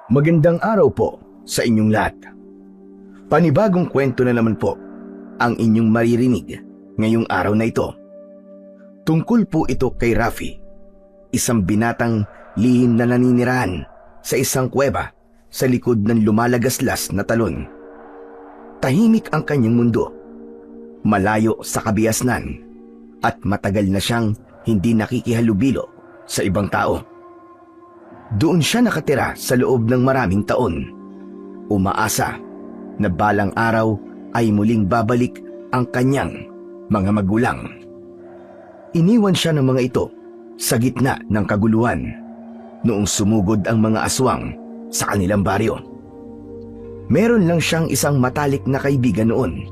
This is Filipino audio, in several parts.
Magandang araw po sa inyong lahat. Panibagong kwento na naman po ang inyong maririnig ngayong araw na ito. Tungkol po ito kay Rafi, isang binatang lihim na naninirahan sa isang kuweba sa likod ng lumalagaslas na talon. Tahimik ang kanyang mundo, malayo sa kabiasnan, at matagal na siyang hindi nakikihalubilo sa ibang tao. Doon siya nakatira sa loob ng maraming taon, umaasa na balang araw ay muling babalik ang kanyang mga magulang. Iniwan siya ng mga ito sa gitna ng kaguluhan noong sumugod ang mga aswang sa kanilang baryo. Meron lang siyang isang matalik na kaibigan noon.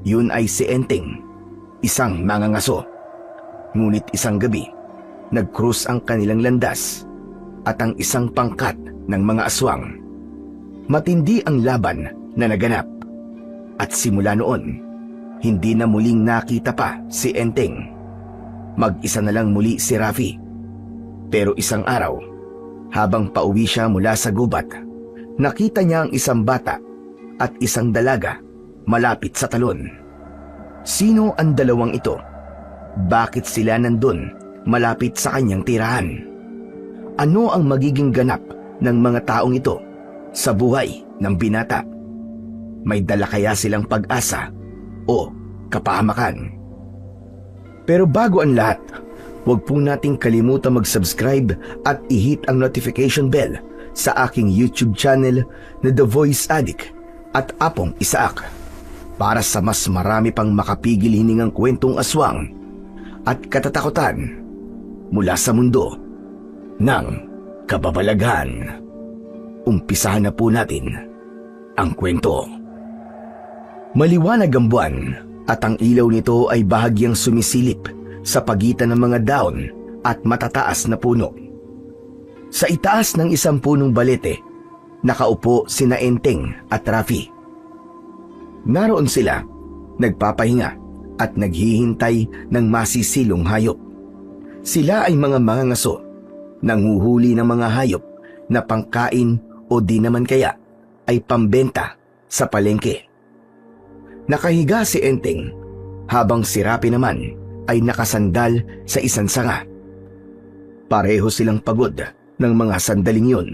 Yun ay si Enteng, isang mangangaso. Ngunit isang gabi, nag-cruise ang kanilang landas at ang isang pangkat ng mga aswang. Matindi ang laban na naganap at simula noon, hindi na muling nakita pa si Enteng. Mag-isa na lang muli si Rafi. Pero isang araw, habang pauwi siya mula sa gubat, nakita niya ang isang bata at isang dalaga malapit sa talon. Sino ang dalawang ito? Bakit sila nandun malapit sa kanyang tirahan? Ano ang magiging ganap ng mga taong ito sa buhay ng binata? May dala kaya silang pag-asa o kapahamakan? Pero bago ang lahat, huwag po nating kalimutan mag-subscribe at i-hit ang notification bell sa aking YouTube channel na The Voice Addict at Apong Isaak para sa mas marami pang makapigil hiningang kwentong aswang at katatakutan mula sa mundo ng kababalaghan. Umpisahan na po natin ang kwento. Maliwanag ang buwan at ang ilaw nito ay bahagyang sumisilip sa pagitan ng mga daon at matataas na puno. Sa itaas ng isang punong balete, nakaupo sina Enteng at Rafi. Naroon sila, nagpapahinga at naghihintay ng masisilong hayop. Sila ay mga mangangaso, nanguhuli ng mga hayop na pangkain o di naman kaya ay pambenta sa palengke. Nakahiga si Enteng habang si Rafi naman ay nakasandal sa isang sanga. Pareho silang pagod ng mga sandaling yun.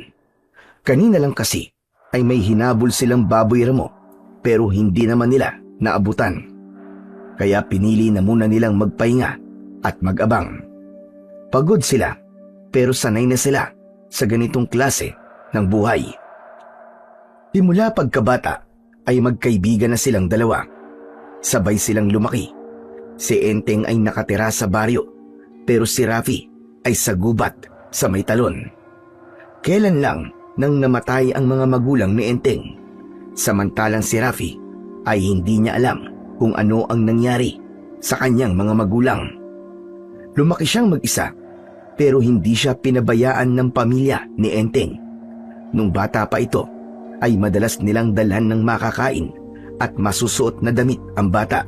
Kanina lang kasi ay may hinabol silang baboy ramo pero hindi naman nila naabutan. Kaya pinili na muna nilang magpahinga at mag-abang. Pagod sila pero sanay na sila sa ganitong klase ng buhay. Simula pagkabata ay magkaibigan na silang dalawa. Sabay silang lumaki. Si Enteng ay nakatira sa baryo pero si Rafi ay sa gubat sa may talon. Kailan lang nang namatay ang mga magulang ni Enteng. Samantalang si Rafi ay hindi niya alam kung ano ang nangyari sa kanyang mga magulang. Lumaki siyang mag-isa pero hindi siya pinabayaan ng pamilya ni Enteng. Nung bata pa ito ay madalas nilang dalhan ng makakain at masusuot na damit ang bata.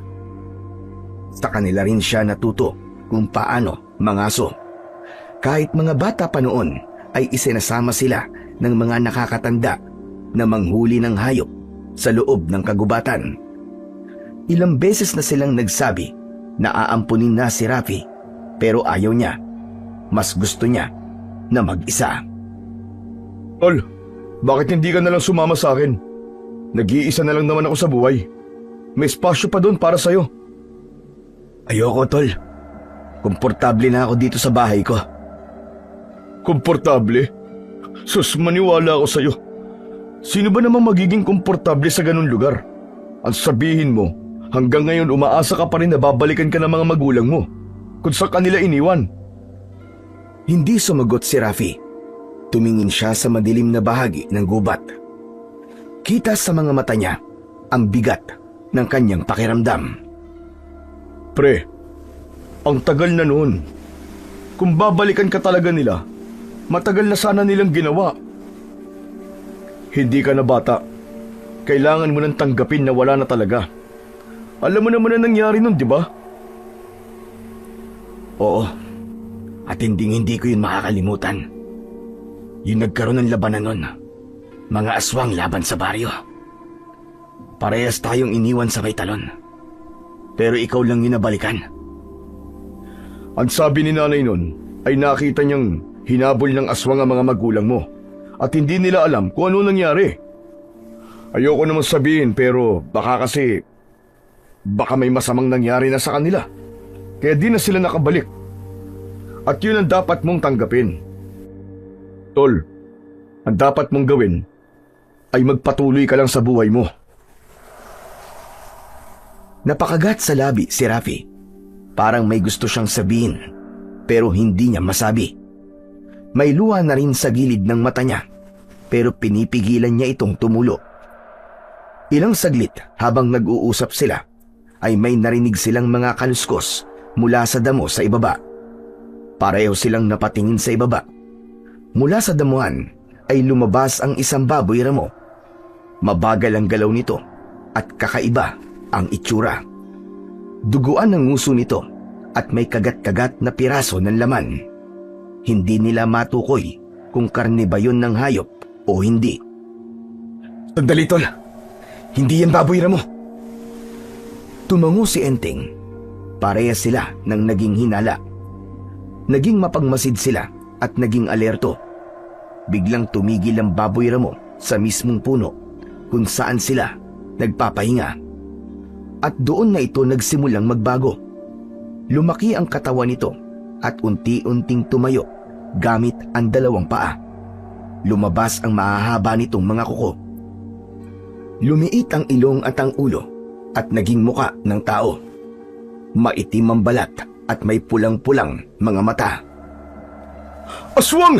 Sa kanila rin siya natuto kung paano mangaso. Kahit mga bata pa noon ay isinasama sila ng mga nakakatanda na manghuli ng hayop sa loob ng kagubatan. Ilang beses na silang nagsabi na aampunin na si Rafi pero ayaw niya. Mas gusto niya na mag-isa. Tol, bakit hindi ka na lang sumama sa akin? Nag-iisa na lang naman ako sa buhay. May espasyo pa doon para sa'yo. Ayoko, tol. Komportable na ako dito sa bahay ko. Komportable? Sus, maniwala ako sa'yo. Sino ba namang magiging komportable sa ganun lugar? Ang sabihin mo, hanggang ngayon umaasa ka pa rin na babalikan ka ng mga magulang mo kung sa kanila iniwan. Hindi sumagot si Rafi. Tumingin siya sa madilim na bahagi ng gubat. Kita sa mga mata niya ang bigat ng kanyang pakiramdam. Pre, ang tagal na noon. Kung babalikan ka talaga nila, matagal na sana nilang ginawa. Hindi ka na bata. Kailangan mo nang tanggapin na wala na talaga. Alam mo naman na nangyari nun, di ba? Oo. At hindi ko yun makakalimutan. Yung nagkaroon ng labanan nun, Mga aswang laban sa baryo. Parehas tayong iniwan sa may talon. Pero ikaw lang yung nabalikan. Ang sabi ni nanay nun ay nakita niyang hinabol ng aswang ang mga magulang mo at hindi nila alam kung ano nangyari. Ayoko naman sabihin pero baka may masamang nangyari na sa kanila. Kaya di na sila nakabalik. At yun ang dapat mong tanggapin. Tol, ang dapat mong gawin ay magpatuloy ka lang sa buhay mo. Napakagat sa labi si Rafi. Parang may gusto siyang sabihin, pero hindi niya masabi. May luha na rin sa gilid ng mata niya, pero pinipigilan niya itong tumulo. Ilang saglit habang nag-uusap sila, ay may narinig silang mga kaluskos mula sa damo sa ibaba. Pareho silang napatingin sa ibaba. Mula sa damuhan ay lumabas ang isang baboy ramo. Mabagal ang galaw nito at kakaiba ang itsura. Duguan ang nguso nito at may kagat-kagat na piraso ng laman. Hindi nila matukoy kung karne ba yun ng hayop o hindi. Sandali, tol. Hindi yan baboy ramo. Tumango si Enteng. Parehas sila ng naging hinala. Naging mapagmasid sila at naging alerto. Biglang tumigil ang baboy ramo sa mismong puno kung saan sila nagpapahinga. At doon na ito nagsimulang magbago. Lumaki ang katawan nito at unti-unting tumayo gamit ang dalawang paa. Lumabas ang mahahaba nitong mga kuko. Lumiit ang ilong at ang ulo at naging muka ng tao. Maitim ang balat at may pulang-pulang mga mata. Aswang!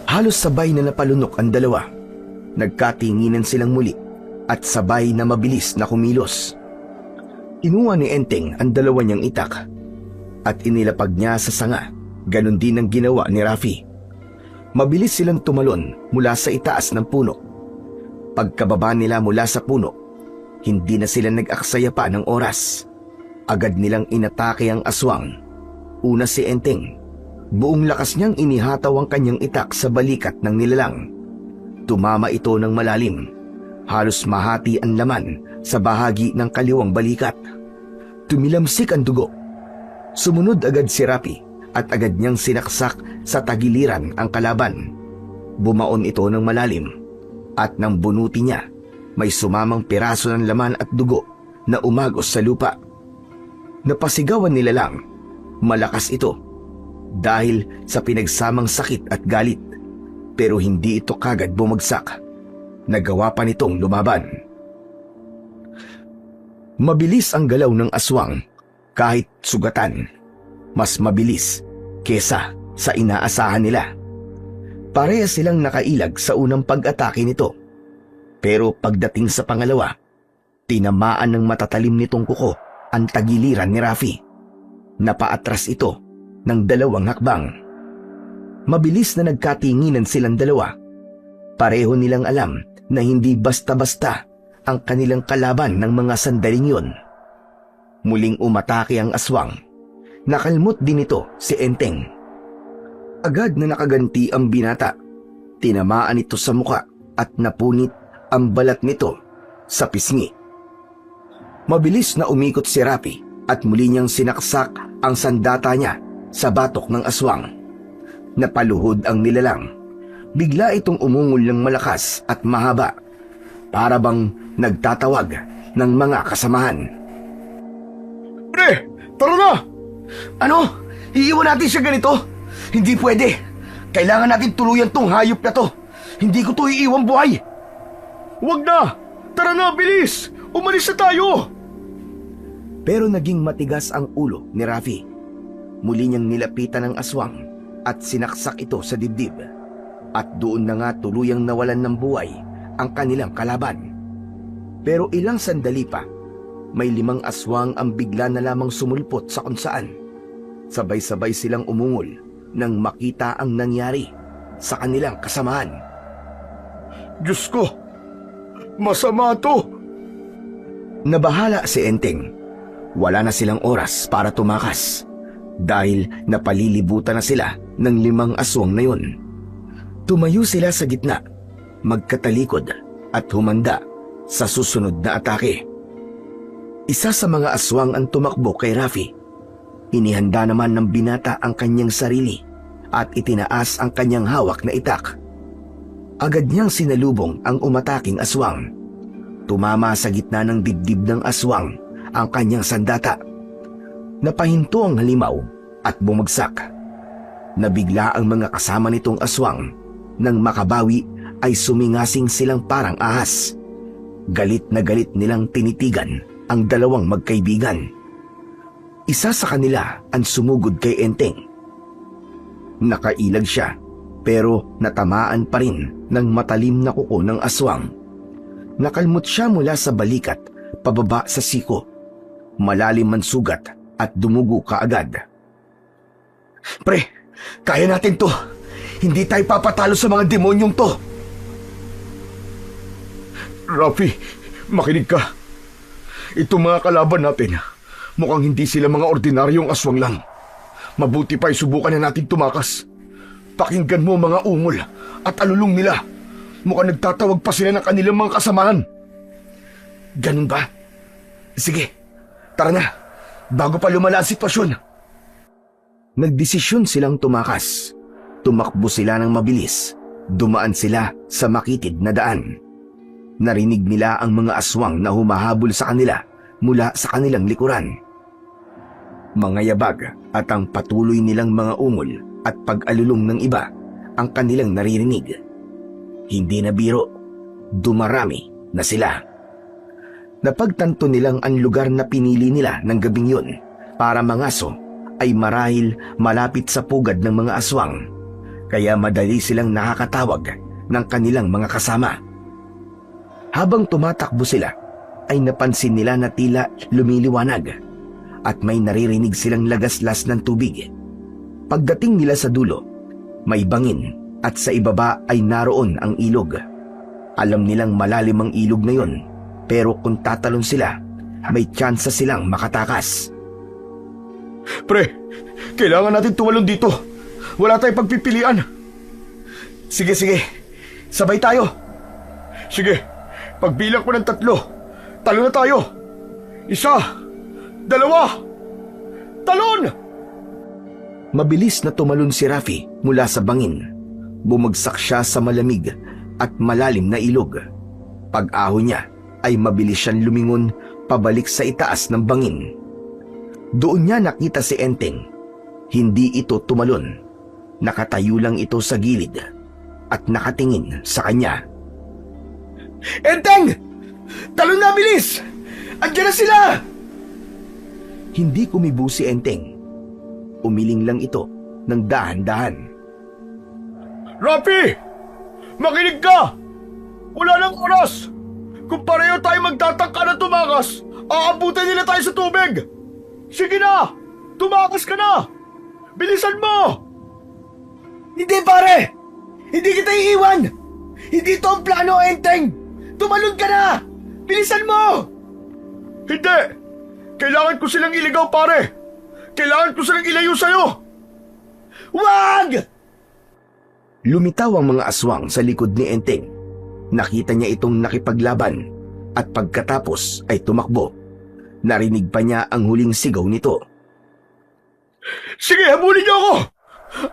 Halos sabay na napalunok ang dalawa. Nagkatinginan silang muli at sabay na mabilis na kumilos. Inuha ni Enteng ang dalawa niyang itak at inilapag niya sa sanga. Ganon din ang ginawa ni Rafi. Mabilis silang tumalon mula sa itaas ng puno. Pagkababa nila mula sa puno, hindi na sila nag-aksaya pa ng oras. Agad nilang inatake ang aswang. Una si Enteng. Buong lakas niyang inihataw ang kanyang itak sa balikat ng nilalang. Tumama ito ng malalim. Halos mahati ang laman sa bahagi ng kaliwang balikat. Tumilamsik ang dugo. Sumunod agad si Rapi at agad niyang sinaksak sa tagiliran ang kalaban. Bumaon ito ng malalim at nang bunuti niya, may sumamang piraso ng laman at dugo na umagos sa lupa. Napasigawan nila lang, malakas ito dahil sa pinagsamang sakit at galit, pero hindi ito kagad bumagsak. Nagawa pa nitong lumaban. Mabilis ang galaw ng aswang kahit sugatan. Mas mabilis kesa sa inaasahan nila. Parehas silang nakailag sa unang pag-atake nito. Pero pagdating sa pangalawa, tinamaan ng matatalim nitong kuko ang tagiliran ni Rafi. Napaatras ito ng 2 hakbang. Mabilis na nagkatinginan silang dalawa. Pareho nilang alam na hindi basta-basta ang kanilang kalaban ng mga sandaling yun. Muling umatake ang aswang. Nakalmot din ito si Enteng. Agad na nakaganti ang binata. Tinamaan ito sa muka at napunit ang balat nito sa pisngi. Mabilis na umikot si Rapi at muli niyang sinaksak ang sandata niya sa batok ng aswang. Napaluhod ang nilalang. Bigla itong umungol ng malakas at mahaba, para bang nagtatawag ng mga kasamahan. Pre, tara na! Ano? Iiwan natin siya ganito? Hindi pwede. Kailangan natin tuluyan tong hayop na to. Hindi ko to iiwan buhay. Huwag na! Tara na, bilis! Umalis na tayo! Pero naging matigas ang ulo ni Rafi. Muli niyang nilapitan ang aswang at sinaksak ito sa dibdib. At doon na nga tuluyang nawalan ng buhay ang kanilang kalaban. Pero ilang sandali pa, may 5 aswang ang bigla na lamang sumulpot sa kung saan. Sabay-sabay silang umungol nang makita ang nangyari sa kanilang kasamahan. Diyos ko! Masama to! Nabahala si Enteng. Wala na silang oras para tumakas dahil napalilibutan na sila ng 5 aswang na yun. Tumayo sila sa gitna magkatalikod at humanda sa susunod na atake. Isa sa mga aswang ang tumakbo kay Rafi. Inihanda naman ng binata ang kanyang sarili at itinaas ang kanyang hawak na itak. Agad niyang sinalubong ang umataking aswang. Tumama sa gitna ng dibdib ng aswang ang kanyang sandata. Napahinto ang halimaw at bumagsak. Nabigla ang mga kasama nitong aswang. Nang makabawi ay sumingasing silang parang ahas. Galit na galit nilang tinitigan ang dalawang magkaibigan. Isa sa kanila ang sumugod kay Enteng. Nakailag siya pero natamaan pa rin ng matalim na kuko ng aswang. Nakalmot siya mula sa balikat pababa sa siko. Malalim man sugat at dumugo kaagad. Pre, kaya natin to. Hindi tayo papatalo sa mga demonyong to. Rafi, makinig ka. Itong mga kalaban natin, mukhang hindi sila mga ordinaryong aswang lang. Mabuti pa subukan na natin tumakas. Pakinggan mo mga ungol at alulong nila. Mukhang nagtatawag pa sila ng kanilang mga kasamahan. Ganun ba? Sige, tara na. Bago pa lumala ang sitwasyon. Nagdesisyon silang tumakas. Tumakbo sila ng mabilis. Dumaan sila sa makitid na daan. Narinig nila ang mga aswang na humahabol sa kanila mula sa kanilang likuran. Mga yabag at ang patuloy nilang mga ungol at pag-alulong ng iba ang kanilang naririnig. Hindi na biro, dumarami na sila. Napagtanto nilang ang lugar na pinili nila ng gabing yun para mangaso ay marahil malapit sa pugad ng mga aswang, kaya madali silang nakakatawag ng kanilang mga kasama. Habang tumatakbo sila, ay napansin nila na tila lumiliwanag at may naririnig silang lagaslas ng tubig. Pagdating nila sa dulo, may bangin at sa ibaba ay naroon ang ilog. Alam nilang malalim ang ilog na yon, pero kung tatalon sila, may tsansa silang makatakas. Pre, kailangan natin tumalon dito. Wala tayong pagpipilian. Sige, sabay tayo. Sige, pagbilang ko ng 3, talon na tayo. 1, 2, talon! Mabilis na tumalon si Rafi mula sa bangin. Bumagsak siya sa malamig at malalim na ilog. Pag-ahon niya ay mabilis siyang lumingon pabalik sa itaas ng bangin. Doon niya nakita si Enteng. Hindi ito tumalon. Nakatayo lang ito sa gilid at nakatingin sa kanya. Enteng! Talon na, bilis! Andiyan na sila! Hindi kumibo si Enteng. Umiling lang ito ng dahan-dahan. Rafi! Makinig ka! Wala nang oras! Kung pareho tayo magtatangka na tumakas, aabutin nila tayo sa tubig! Sige na! Tumakas ka na! Bilisan mo! Hindi, pare! Hindi kita iiwan! Hindi ito ang plano, Enteng! Tumalon ka na! Bilisan mo! Hindi! Kailangan ko silang iligaw, pare! Kailangan ko silang ilayo sa'yo! Wag! Lumitaw ang mga aswang sa likod ni Enteng. Nakita niya itong nakipaglaban at pagkatapos ay tumakbo. Narinig pa niya ang huling sigaw nito. Sige, habulin niyo ako!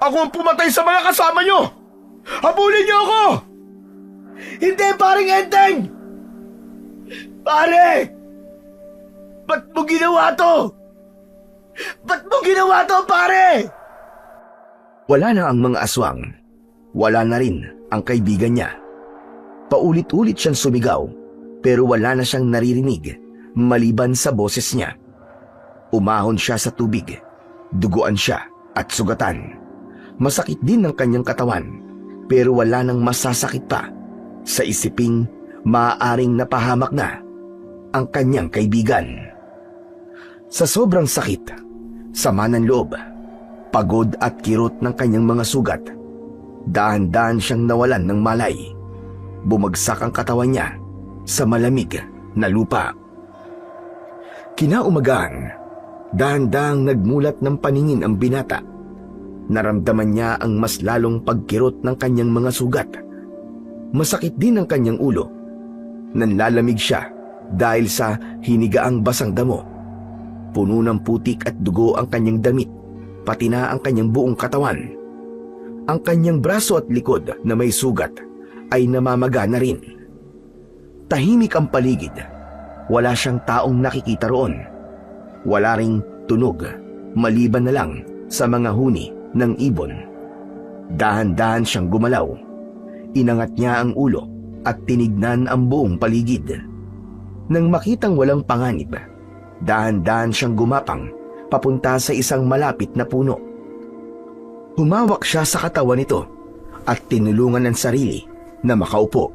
Ako ang pumatay sa mga kasama niyo! Habulin niyo ako! Hindi, paring Enteng! Pare! Ba't mo ginawa to? Ba't mo ginawa to, pare? Wala na ang mga aswang. Wala na rin ang kaibigan niya. Paulit-ulit siyang sumigaw, pero wala na siyang naririnig maliban sa boses niya. Umahon siya sa tubig. Duguan siya at sugatan. Masakit din ang kanyang katawan, pero wala nang masasakit pa sa isiping maaaring napahamak na ang kanyang kaibigan. Sa sobrang sakit, sama ng loob, pagod at kirot ng kanyang mga sugat, dahan-dahan siyang nawalan ng malay. Bumagsak ang katawan niya sa malamig na lupa. Kinaumagahan, dahan-dahang nagmulat ng paningin ang binata. Naramdaman niya ang mas lalong pagkirot ng kanyang mga sugat. Masakit din ang kanyang ulo. Nanlalamig siya dahil sa hinigaang basang damo. Puno ng putik at dugo ang kanyang damit, pati na ang kanyang buong katawan. Ang kanyang braso at likod na may sugat ay namamaga na rin. Tahimik ang paligid. Wala siyang taong nakikita roon. Wala ring tunog, maliban na lang sa mga huni ng ibon. Dahan-dahan siyang gumalaw. Inangat niya ang ulo at tinignan ang buong paligid. Nang makitang walang panganib, dahan-dahan siyang gumapang papunta sa isang malapit na puno. Humawak siya sa katawan nito at tinulungan ng sarili na makaupo.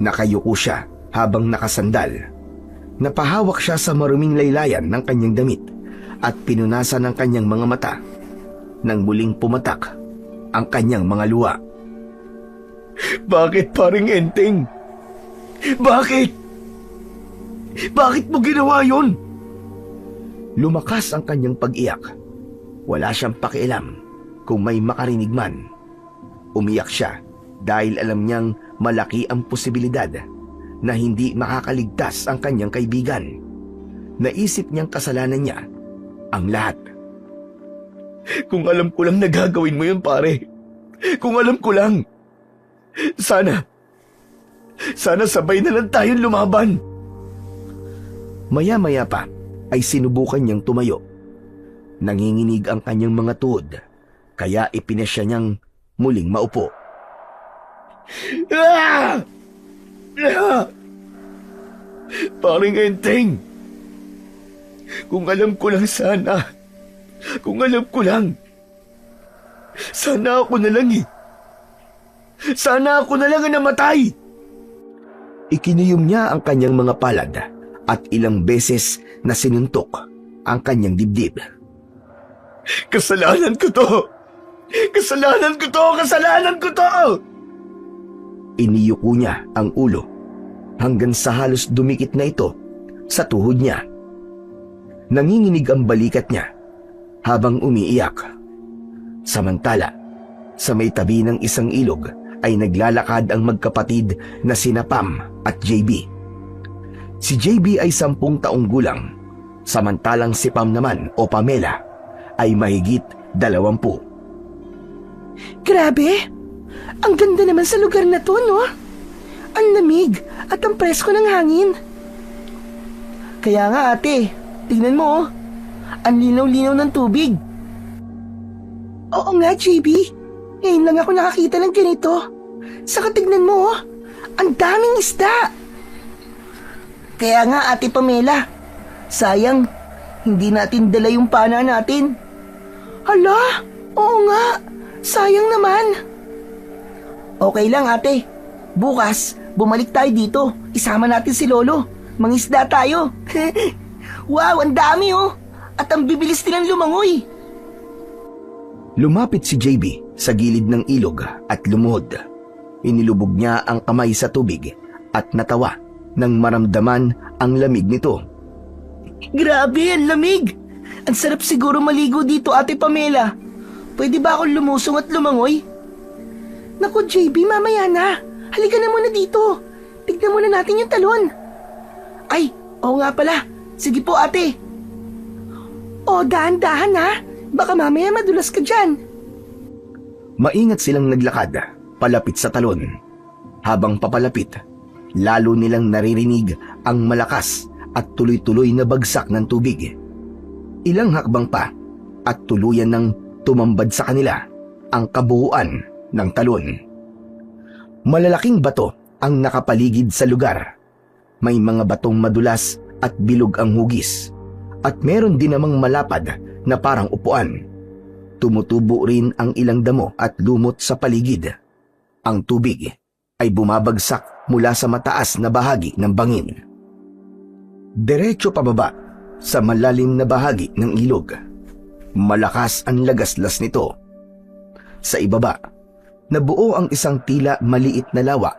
Nakayuko siya habang nakasandal. Napahawak siya sa maruming laylayan ng kanyang damit at pinunasan ang kanyang mga mata nang muling pumatak ang kanyang mga luha. Bakit, paring Enteng? Bakit? Bakit mo ginawa yun? Lumakas ang kanyang pag-iyak. Wala siyang pakialam kung may makarinig man. Umiyak siya dahil alam niyang malaki ang posibilidad na hindi makakaligtas ang kanyang kaibigan. Naisip niyang kasalanan niya ang lahat. Kung alam ko lang na gagawin mo yun, pare. Kung alam ko lang. Sana sabay na lang tayong lumaban. Maya-maya pa ay sinubukan niyang tumayo. Nanginginig ang kanyang mga tuhod, kaya ipinasya niyang muling maupo. Ah! Ah! Paring Enteng, kung alam ko lang sana, sana ako na lang Sana ako na lang ang namatay. Ikiniyom niya ang kanyang mga palad at ilang beses na sinuntok ang kanyang dibdib. Kasalanan ko to! Iniyuko niya ang ulo hanggang sa halos dumikit na ito sa tuhod niya. Nanginginig ang balikat niya habang umiiyak. Samantala, sa may tabi ng isang ilog ay naglalakad ang magkapatid na sina Pam at JB. Si JB ay 10 taong gulang, samantalang si Pam naman o Pamela ay mahigit 20. Grabe! Ang ganda naman sa lugar na to, no? Ang lamig at ang presko ng hangin. Kaya nga ate, tingnan mo, ang linaw-linaw ng tubig. Oo nga, JB. Ngayon lang ako nakakita ng ganito. Saka tignan mo, ang daming isda. Kaya nga ate Pamela, sayang, hindi natin dala yung pana natin. Hala, oo nga, sayang naman. Okay lang ate, bukas bumalik tayo dito, isama natin si Lolo, mangisda tayo. Wow, ang dami at ang bibilis nilang lumangoy. Lumapit si JB sa gilid ng ilog at lumuhod. Inilubog niya ang kamay sa tubig at natawa nang maramdaman ang lamig nito. Grabe, ang lamig! Ang sarap siguro maligo dito, ate Pamela. Pwede ba akong lumusong at lumangoy? Naku, JB, mamaya na. Halika na muna dito. Tignan muna natin yung talon. Ay, oo nga pala. Sige po, ate. O, dahan-dahan ha. Baka mamaya madulas ka dyan. Maingat silang naglakad palapit sa talon. Habang papalapit, lalo nilang naririnig ang malakas at tuloy-tuloy na bagsak ng tubig. Ilang hakbang pa at tuluyan ng tumambad sa kanila ang kabuuan ng talon. Malalaking bato ang nakapaligid sa lugar. May mga batong madulas at bilog ang hugis. At meron din namang malapad na parang upuan. Tumutubo rin ang ilang damo at lumot sa paligid. Ang tubig ay bumabagsak mula sa mataas na bahagi ng bangin. Diretso pababa sa malalim na bahagi ng ilog. Malakas ang lagaslas nito. Sa ibaba, nabuo ang isang tila maliit na lawa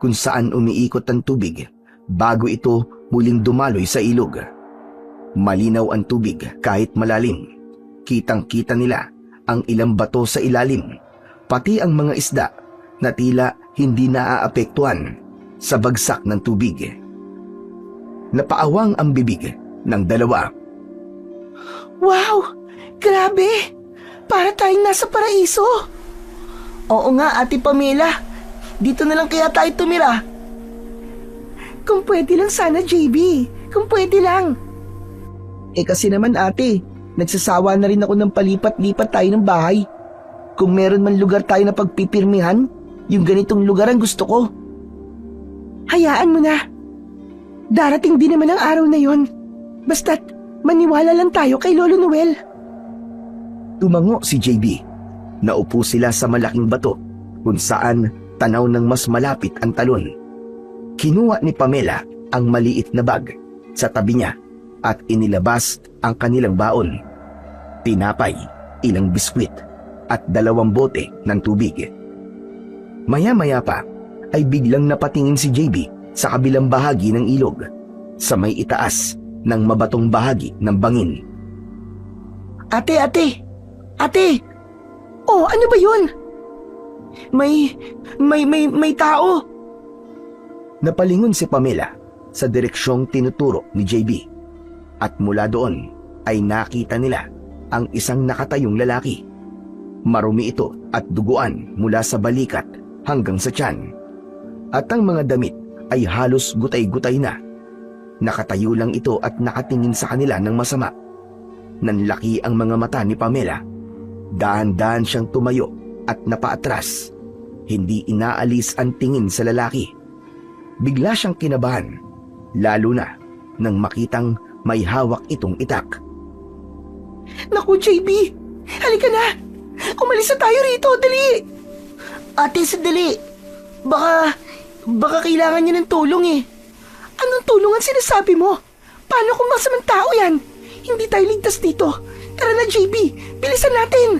kung saan umiikot ang tubig bago ito muling dumaloy sa ilog. Malinaw ang tubig kahit malalim. Kitang-kita nila ang ilang bato sa ilalim, pati ang mga isda na tila hindi naaapektuhan sa bagsak ng tubig. Napaawang ang bibig ng dalawa. Wow! Grabe! Para tayong nasa paraiso! Oo nga, Ate Pamela. Dito na lang kaya tayo tumira. Kung pwede lang sana, JB. Kung pwede lang. Kasi naman, ate, nagsasawa na rin ako ng palipat-lipat tayo ng bahay. Kung meron man lugar tayo na pagpipirmihan, yung ganitong lugar ang gusto ko. Hayaan mo na. Darating din naman ang araw na yon. Basta't maniwala lang tayo kay Lolo Noel. Tumango si JB. Naupo sila sa malaking bato kung saan tanaw ng mas malapit ang talon. Kinuha ni Pamela ang maliit na bag sa tabi niya at inilabas ang kanilang baon. Tinapay, ilang biskwit at 2 bote ng tubig. Maya-maya pa ay biglang napatingin si JB sa kabilang bahagi ng ilog, sa may itaas ng mabatong bahagi ng bangin. Ate! Oh, ano ba yun? May tao. Napalingon si Pamela sa direksyong tinuturo ni JB at mula doon ay nakita nila ang isang nakatayong lalaki. Marumi ito at duguan mula sa balikat hanggang sa tiyan. At ang mga damit ay halos gutay-gutay na. Nakatayo lang ito at nakatingin sa kanila ng masama. Nanlaki ang mga mata ni Pamela. Dahan-dahan siyang tumayo at napaatras. Hindi inaalis ang tingin sa lalaki. Bigla siyang kinabahan, lalo na nang makitang may hawak itong itak. Naku, JB! Halika na! Umalis na tayo rito, dali! Ate, sandali! Baka kailangan niya ng tulong eh. Anong tulong ang sinasabi mo? Paano kung masamang tao yan? Hindi tayo ligtas dito. Tara na, JB! Bilisan natin!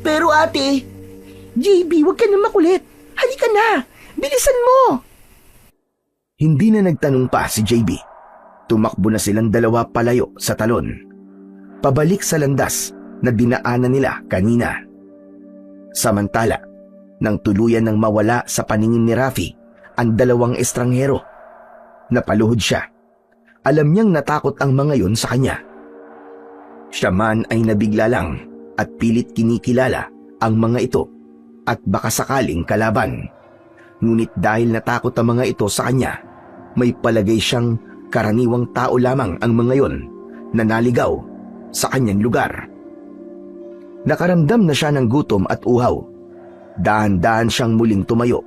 Pero ate, JB, huwag ka na makulit. Halika na! Bilisan mo! Hindi na nagtanong pa si JB. Tumakbo na silang dalawa palayo sa talon. Pabalik sa landas na dinaanan nila kanina. Samantala, nang tuluyan ng mawala sa paningin ni Rafi ang 2 estranghero, napaluhod siya. Alam niyang natakot ang mga yon sa kanya. Siya man ay nabigla lang at pilit kinikilala ang mga ito at baka sakaling kalaban. Ngunit dahil natakot ang mga ito sa kanya, may palagay siyang karaniwang tao lamang ang mga yon na naligaw sa kanyang lugar. Nakaramdam na siya ng gutom at uhaw. Dahan-dahan siyang muling tumayo.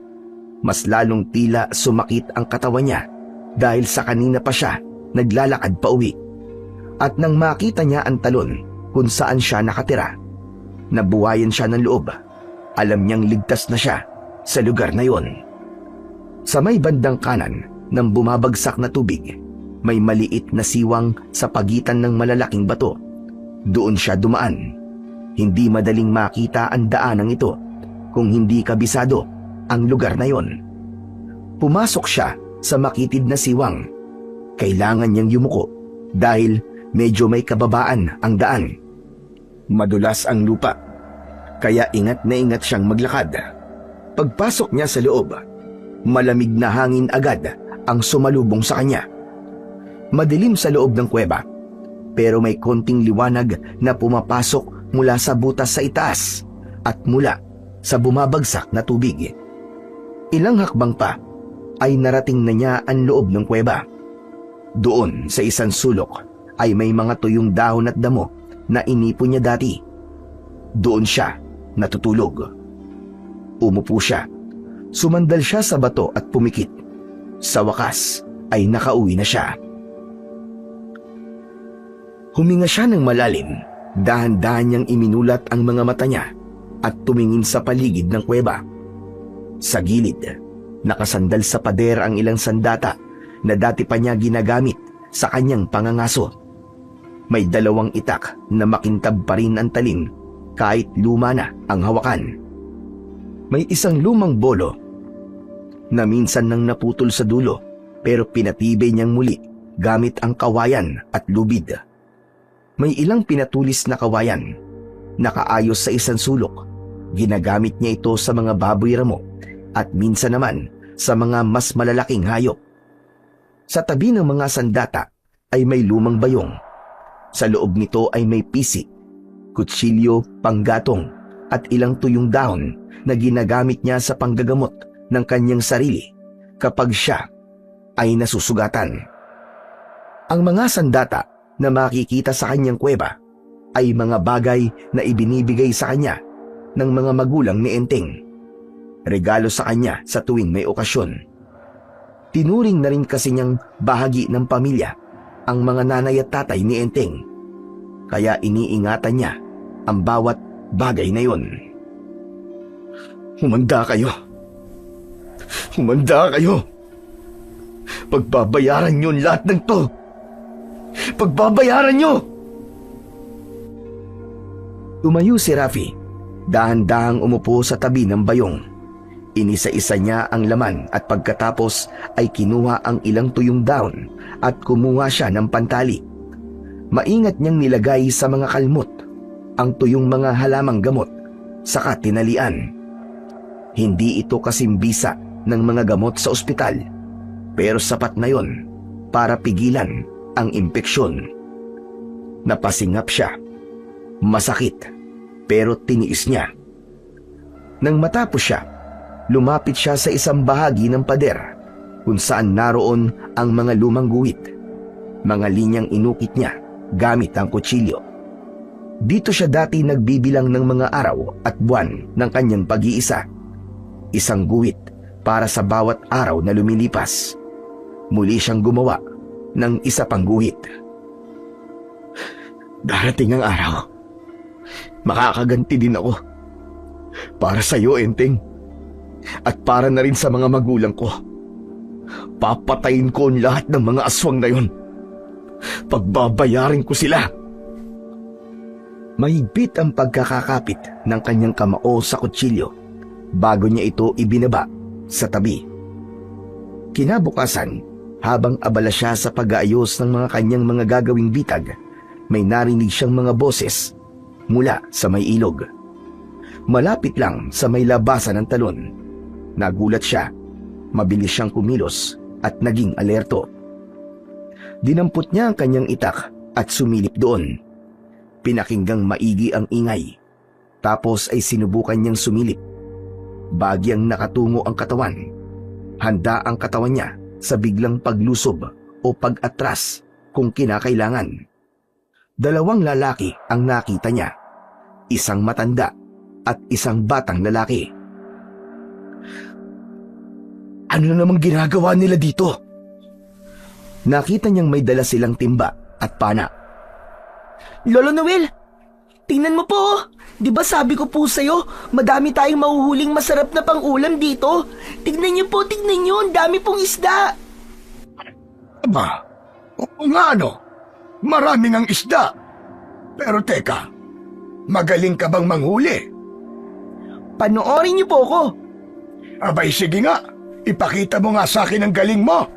Mas lalong tila sumakit ang katawan niya dahil sa kanina pa siya naglalakad pa uwi. At nang makita niya ang talon kung saan siya nakatira, nabuhayan siya ng loob. Alam niyang ligtas na siya sa lugar na yon. Sa may bandang kanan ng bumabagsak na tubig, may maliit na siwang sa pagitan ng malalaking bato. Doon siya dumaan. Hindi madaling makita ang daanang ito kung hindi kabisado ang lugar na yon. Pumasok siya sa makitid na siwang. Kailangan niyang yumuko dahil medyo may kababaan ang daan. Madulas ang lupa, kaya ingat na ingat siyang maglakad. Pagpasok niya sa loob, malamig na hangin agad ang sumalubong sa kanya. Madilim sa loob ng kuweba, pero may konting liwanag na pumapasok mula sa butas sa itaas at mula sa bumabagsak na tubig. Ilang hakbang pa ay narating na niya ang loob ng kuweba. Doon sa isang sulok ay may mga tuyong dahon at damo na inipon niya dati. Doon siya natutulog. Umupo siya. Sumandal siya sa bato at pumikit. Sa wakas ay nakauwi na siya. Huminga siya ng malalim. Dahan-dahan niyang iminulat ang mga mata niya at tumingin sa paligid ng kuweba. Sa gilid, nakasandal sa pader ang ilang sandata na dati pa niya ginagamit sa kanyang pangangaso. May 2 itak na makintab pa rin ang talim kahit luma na ang hawakan. May isang lumang bolo na minsan nang naputol sa dulo pero pinatibay niyang muli gamit ang kawayan at lubid. May ilang pinatulis na kawayan nakaayos sa isang sulok Ginagamit niya ito sa mga baboy ramo at minsan naman sa mga mas malalaking hayop. Sa tabi ng mga sandata ay may lumang bayong. Sa loob nito ay may pisi, kutsilyo, panggatong at ilang tuyong dahon na ginagamit niya sa panggagamot ng kanyang sarili kapag siya ay nasusugatan. Ang mga sandata na makikita sa kanyang kuweba ay mga bagay na ibinibigay sa kanya ng mga magulang ni Enteng. Regalo sa kanya sa tuwing may okasyon. Tinuring na rin kasi niyang bahagi ng pamilya ang mga nanay at tatay ni Enteng. Kaya iniingatan niya ang bawat bagay na yon. Humanda kayo. Humanda kayo. Pagbabayaran niyo lahat ng to. Pagbabayaran niyo! Tumayo si Rafi. Dahan-dahang umupo sa tabi ng bayong. Inisa-isa niya ang laman at pagkatapos ay kinuha ang ilang tuyong dahon at kumuha siya ng pantali. Maingat niyang nilagay sa mga kalmot ang tuyong mga halamang gamot saka tinalian. Hindi ito kasimbisa ng mga gamot sa ospital, pero sapat na yon para pigilan ang impeksyon. Napasingap siya. Masakit, pero tiniis niya. Nang matapos siya, lumapit siya sa isang bahagi ng pader kung saan naroon ang mga lumang guhit. Mga linyang inukit niya gamit ang kutsilyo. Dito siya dati nagbibilang ng mga araw at buwan ng kanyang pag-iisa. Isang guhit para sa bawat araw na lumilipas. Muli siyang gumawa ng isa pang guhit. Darating ang araw. Makakaganti din ako. Para sa iyo, Enteng. At para na rin sa mga magulang ko. Papatayin ko ang lahat ng mga aswang na yon. Pagbabayarin ko sila. Mahigpit ang pagkakakapit ng kanyang kamao sa kutsilyo bago niya ito ibinaba sa tabi. Kinabukasan, habang abala siya sa pag-aayos ng mga kanyang mga gagawing bitag, may narinig siyang mga boses mula sa may ilog. Malapit lang sa may labasan ng talon. Nagulat siya, mabilis siyang kumilos at naging alerto. Dinampot niya ang kanyang itak at sumilip doon. Pinakinggang maigi ang ingay. Tapos ay sinubukan niyang sumilip. Bagyang nakatungo ang katawan. Handa ang katawan niya sa biglang paglusob o pag-atras kung kinakailangan. Dalawang lalaki ang nakita niya. Isang matanda at isang batang lalaki. Ano na namang ginagawa nila dito? Nakita niyang may dala silang timba at pana. Lolo Noel, tingnan mo po. Di ba sabi ko po sa'yo, madami tayong mahuhuling masarap na pang-ulam dito. Tignan niyo po, tignan niyo, ang dami pong isda. Aba, oo nga ano, maraming ang isda. Pero teka, magaling ka bang manghuli? Panoorin niyo po ako. Abay sige nga, ipakita mo nga sa akin ang galing mo.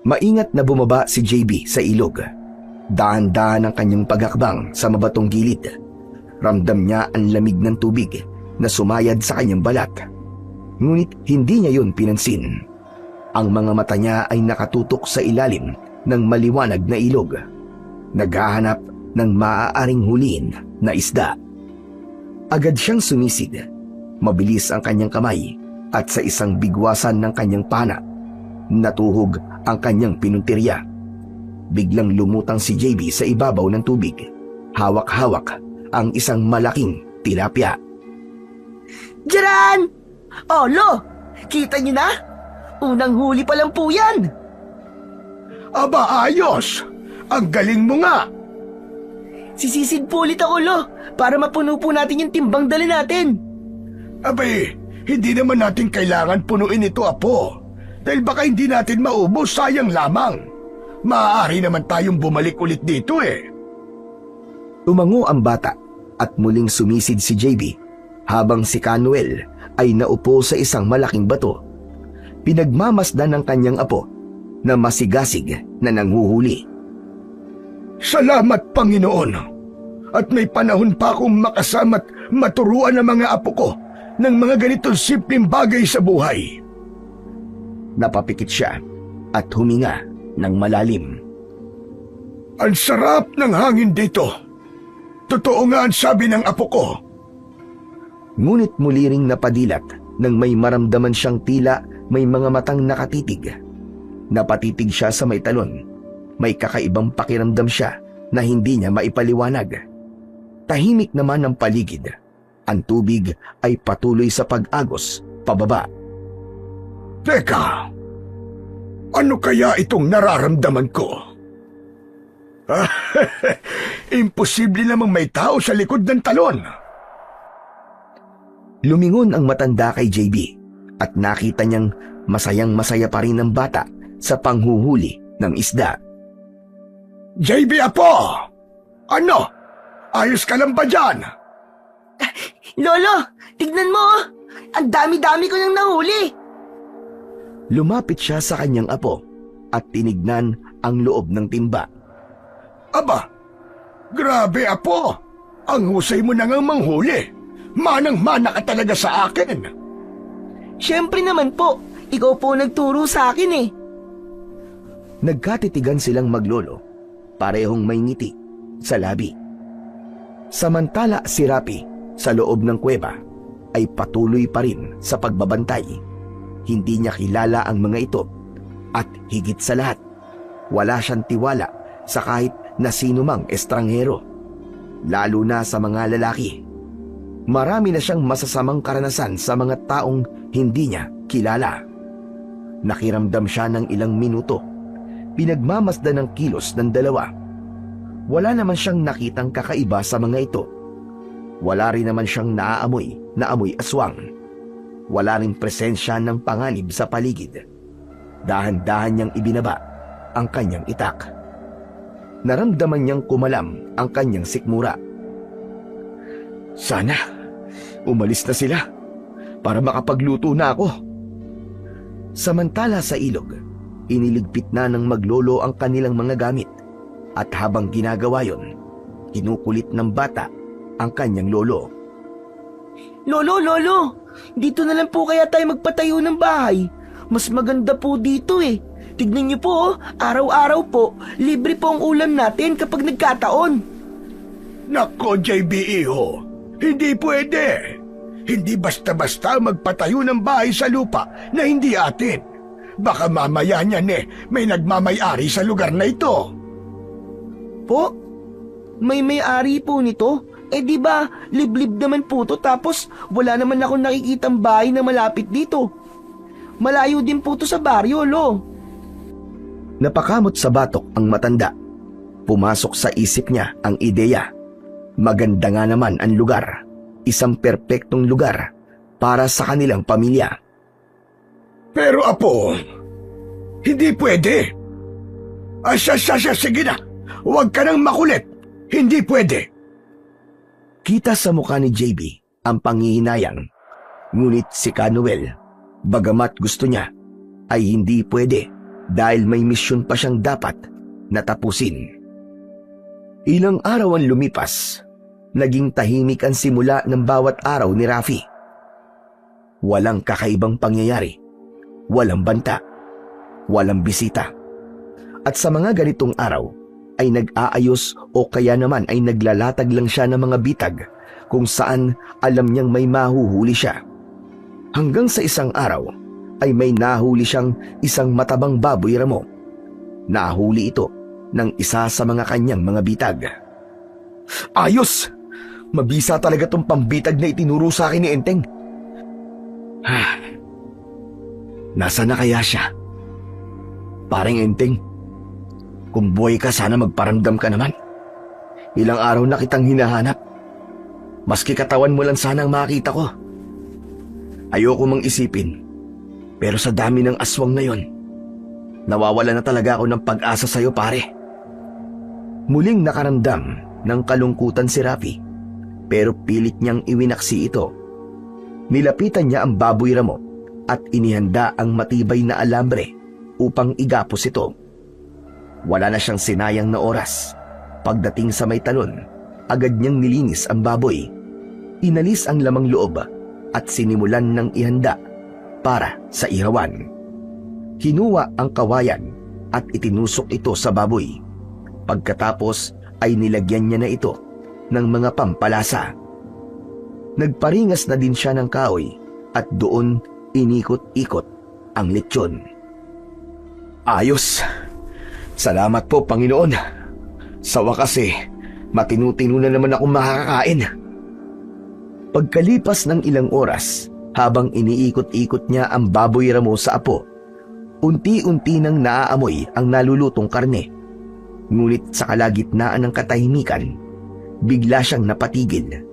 Maingat na bumaba si JB sa ilog. Dahan-dahan ang kanyang paghakbang sa mabatong gilid. Ramdam niya ang lamig ng tubig na sumayad sa kanyang balat. Ngunit hindi niya yun pinansin. Ang mga mata niya ay nakatutok sa ilalim ng maliwanag na ilog. Naghahanap ng maaaring huliin na isda. Agad siyang sumisid. Mabilis ang kanyang kamay at sa isang bigwasan ng kanyang pana, natuhog ang kanyang pinuntirya. Biglang lumutang si JB sa ibabaw ng tubig. Hawak-hawak ang isang malaking tilapia. Diyan! Oh, Lo! Kita niyo na? Unang huli pa lang po yan. Aba ayos, ang galing mo nga. Sisisid po ulit ako, Lo, para mapuno po natin yung timbang dala natin. Abay, hindi naman natin kailangan punuin ito, Apo. Dahil baka hindi natin maubos, sayang lamang. Maaari naman tayong bumalik ulit dito eh. Tumango ang bata at muling sumisid si JB habang si Kanuel ay naupo sa isang malaking bato. Pinagmamasdan ng kanyang apo na masigasig na nanghuhuli. Salamat, Panginoon. At may panahon pa akong makasama't maturuan ng mga apo ko ng mga ganitong simpleng bagay sa buhay. Napapikit siya at huminga ng malalim. Ang sarap ng hangin dito. Totoo nga ang sabi ng apo ko. Ngunit muli ring napadilat nang may maramdaman siyang tila may mga matang nakatitig. Napatitig siya sa may talon. May kakaibang pakiramdam siya na hindi niya maipaliwanag. Tahimik naman ang paligid. Ang tubig ay patuloy sa pag-agos pababa. Teka, ano kaya itong nararamdaman ko? Imposible namang may tao sa likod ng talon. Lumingon ang matanda kay JB at nakita niyang masayang-masaya pa rin ang bata sa panghuhuli ng isda. JB apo! Ano? Ayos ka lang ba dyan? Lolo, tignan mo! Ang dami-dami ko nang nahuli! Lumapit siya sa kanyang apo at tinignan ang loob ng timba. Aba, grabe apo! Ang husay mo na ngang manghuli. Manang-mana ka talaga sa akin. Siyempre naman po, ikaw po nagturo sa akin eh. Nagkatitigan silang maglolo, parehong may ngiti sa labi. Samantala si Rapi sa loob ng kuweba ay patuloy pa rin sa pagbabantay. Hindi niya kilala ang mga ito at higit sa lahat, wala siyang tiwala sa kahit na sino mang estranghero, lalo na sa mga lalaki. Marami na siyang masasamang karanasan sa mga taong hindi niya kilala. Nakiramdam siya ng ilang minuto. Pinagmamasdan ng kilos ng dalawa. Wala naman siyang nakitang kakaiba sa mga ito. Wala rin naman siyang naaamoy na amoy aswang. Wala ring presensya ng panganib sa paligid. Dahan-dahan niyang ibinaba ang kanyang itak. Naramdaman niyang kumalam ang kanyang sikmura. Sana umalis na sila para makapagluto na ako. Samantala sa ilog, iniligpit na ng maglolo ang kanilang mga gamit at habang ginagawa yon, kinukulit ng bata ang kanyang lolo. Lolo, dito na lang po kaya tayo magpatayo ng bahay. Mas maganda po dito eh. Tignan niyo po oh, araw-araw po, libre po ang ulam natin kapag nagkataon. Nako, JB Iho, hindi pwede. Hindi basta-basta magpatayo ng bahay sa lupa na hindi atin. Baka mamaya niyan may nagmamay-ari sa lugar na ito. Po? May may-ari po nito? Eh di ba liblib naman po to tapos wala naman akong nakikitang bahay na malapit dito. Malayo din po to sa baryo, lo. Napakamot sa batok ang matanda. Pumasok sa isip niya ang ideya. Maganda nga naman ang lugar. Isang perpektong lugar para sa kanilang pamilya. Pero apo, hindi pwede. Sige na. Huwag ka nang makulit. Hindi pwede. Kita sa mukha ni JB ang panghihinayang. Ngunit si Canuel, bagamat gusto niya, ay hindi pwede dahil may misyon pa siyang dapat natapusin. Ilang araw ang lumipas, naging tahimik ang simula ng bawat araw ni Rafi. Walang kakaibang pangyayari, walang banta, walang bisita. At sa mga ganitong araw, ay nag-aayos o kaya naman ay naglalatag lang siya ng mga bitag kung saan alam niyang may mahuhuli siya. Hanggang sa isang araw ay may nahuli siyang isang matabang baboy ramo. Nahuli ito ng isa sa mga kanyang mga bitag. Ayos! Mabisa talaga tong pambitag na itinuro sa akin ni Enteng. Nasaan na kaya siya? Parang Enteng, kung buhay ka sana magparamdam ka naman. Ilang araw na kitang hinahanap. Maski katawan mo lang sana ang makita ko. Ayoko mang isipin, pero sa dami ng aswang na yon, nawawala na talaga ako ng pag-asa sa'yo, pare. Muling nakaramdam ng kalungkutan si Rafi, pero pilit niyang iwinaksi ito. Nilapitan niya ang baboy ramo at inihanda ang matibay na alambre upang igapos ito. Wala na siyang sinayang na oras. Pagdating sa may talon, agad niyang nilinis ang baboy. Inalis ang lamang loob at sinimulan ng ihanda para sa ihawan. Kinuha ang kawayan at itinusok ito sa baboy. Pagkatapos ay nilagyan niya na ito ng mga pampalasa. Nagparingas na din siya ng kahoy at doon inikot-ikot ang lechon. Ayos! Salamat po, Panginoon. Sa wakas matinu-tinu na naman akong makakain. Pagkalipas ng ilang oras, habang iniikot-ikot niya ang baboy ramo sa apo, unti-unti nang naaamoy ang nalulutong karne. Ngunit sa kalagitnaan ng katahimikan, bigla siyang napatigil.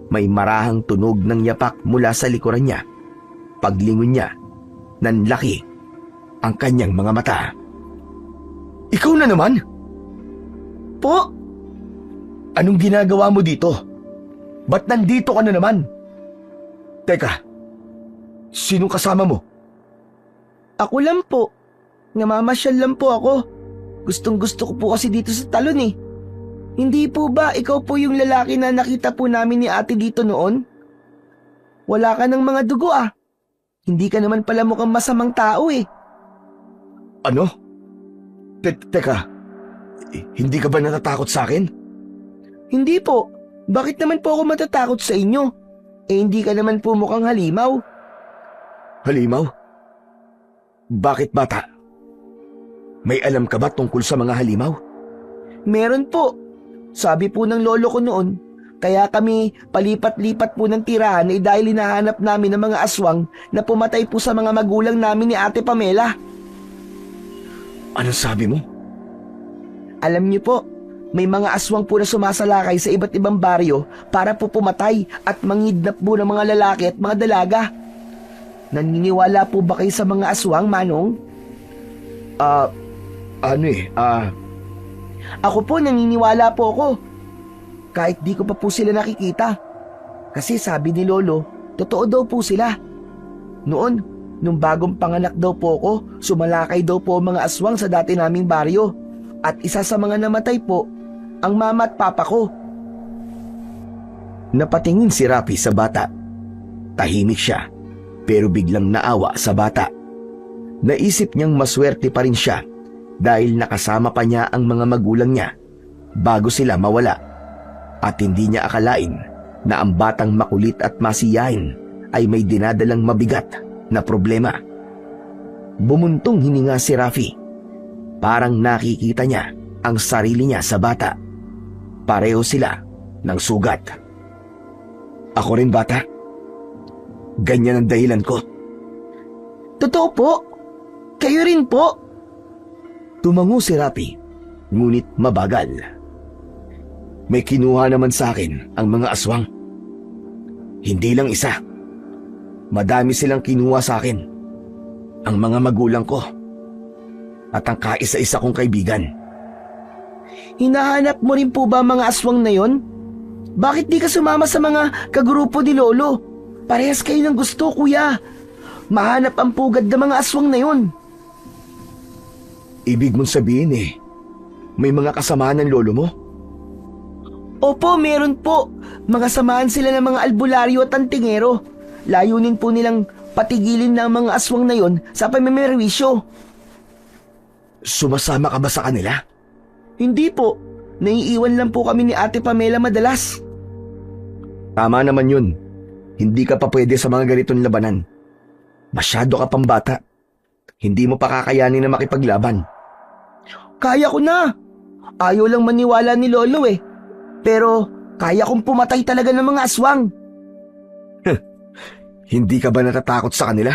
May marahang tunog ng yapak mula sa likuran niya. Paglingon niya, nanlaki ang kanyang mga mata. Ikaw na naman? Po, Anong ginagawa mo dito? Ba't nandito ka na naman? Teka, sino kasama mo? ako lang po. Namamasyal lang po ako. Gustong-gusto ko po kasi dito sa talon eh. Hindi po ba ikaw po yung lalaki na nakita po namin ni ate dito noon? Wala ka ng mga dugo ah. Hindi ka naman pala mukhang masamang tao eh. Ano? Teka, hindi ka ba natatakot sa akin? Hindi po. Bakit naman po ako matatakot sa inyo? Eh hindi ka naman po mukhang halimaw. Halimaw? Bakit, bata? May alam ka ba tungkol sa mga halimaw? Meron po. Sabi po ng lolo ko noon, kaya kami palipat-lipat po ng tirahan ay dahil hinahanap namin ng mga aswang na pumatay po sa mga magulang namin ni Ate Pamela. Ano sabi mo? Alam niyo po, may mga aswang po na sumasalakay sa iba't ibang baryo para po pumatay at mangidnap po ng mga lalaki at mga dalaga. Naniniwala po ba kayo sa mga aswang, Manong? Ako po naniniwala po ako. Kahit di ko pa po sila nakikita. Kasi sabi ni Lolo, totoo daw po sila. Noon, nung bagong panganak daw po ako, sumalakay daw po ang mga aswang sa dati naming baryo. At isa sa mga namatay po, ang mama at papa ko. Napatingin si Rafi sa bata. Tahimik siya, pero biglang naawa sa bata. Naisip niyang maswerte pa rin siya dahil nakasama pa niya ang mga magulang niya bago sila mawala. At hindi niya akalain na ang batang makulit at masiyahin ay may dinadalang mabigat na problema. Bumuntong hininga si Rafi. Parang nakikita niya ang sarili niya sa bata. Pareho sila ng sugat. Ako rin, bata. Ganyan ang dahilan ko. Totoo po? Kayo rin po? Tumango si Rafi, ngunit mabagal. May kinuha naman sa akin ang mga aswang. Hindi lang isa. Madami silang kinuha sa akin. Ang mga magulang ko. At ang kaisa-isa kong kaibigan. Hinahanap mo rin po ba mga aswang na yon? Bakit di ka sumama sa mga kagrupo ni Lolo? Parehas kayo ng gusto, kuya. Mahanap ang pugad ng mga aswang na yon. Ibig mong sabihin may mga kasamaan ng lolo mo? Opo, meron po. Mga samahan sila ng mga albularyo at antingero. Layunin po nilang patigilin na ang mga aswang na yon sa pamimerwisyo. Sumasama ka ba sa kanila? Hindi po. Naiiwan lang po kami ni Ate Pamela madalas. Tama naman yun. Hindi ka pa pwede sa mga ganitong labanan. Masyado ka pang bata. Hindi mo pa kakayanin na makipaglaban. Kaya ko na. Ayaw lang maniwala ni Lolo eh. Pero kaya kong pumatay talaga ng mga aswang. Hindi ka ba natatakot sa kanila?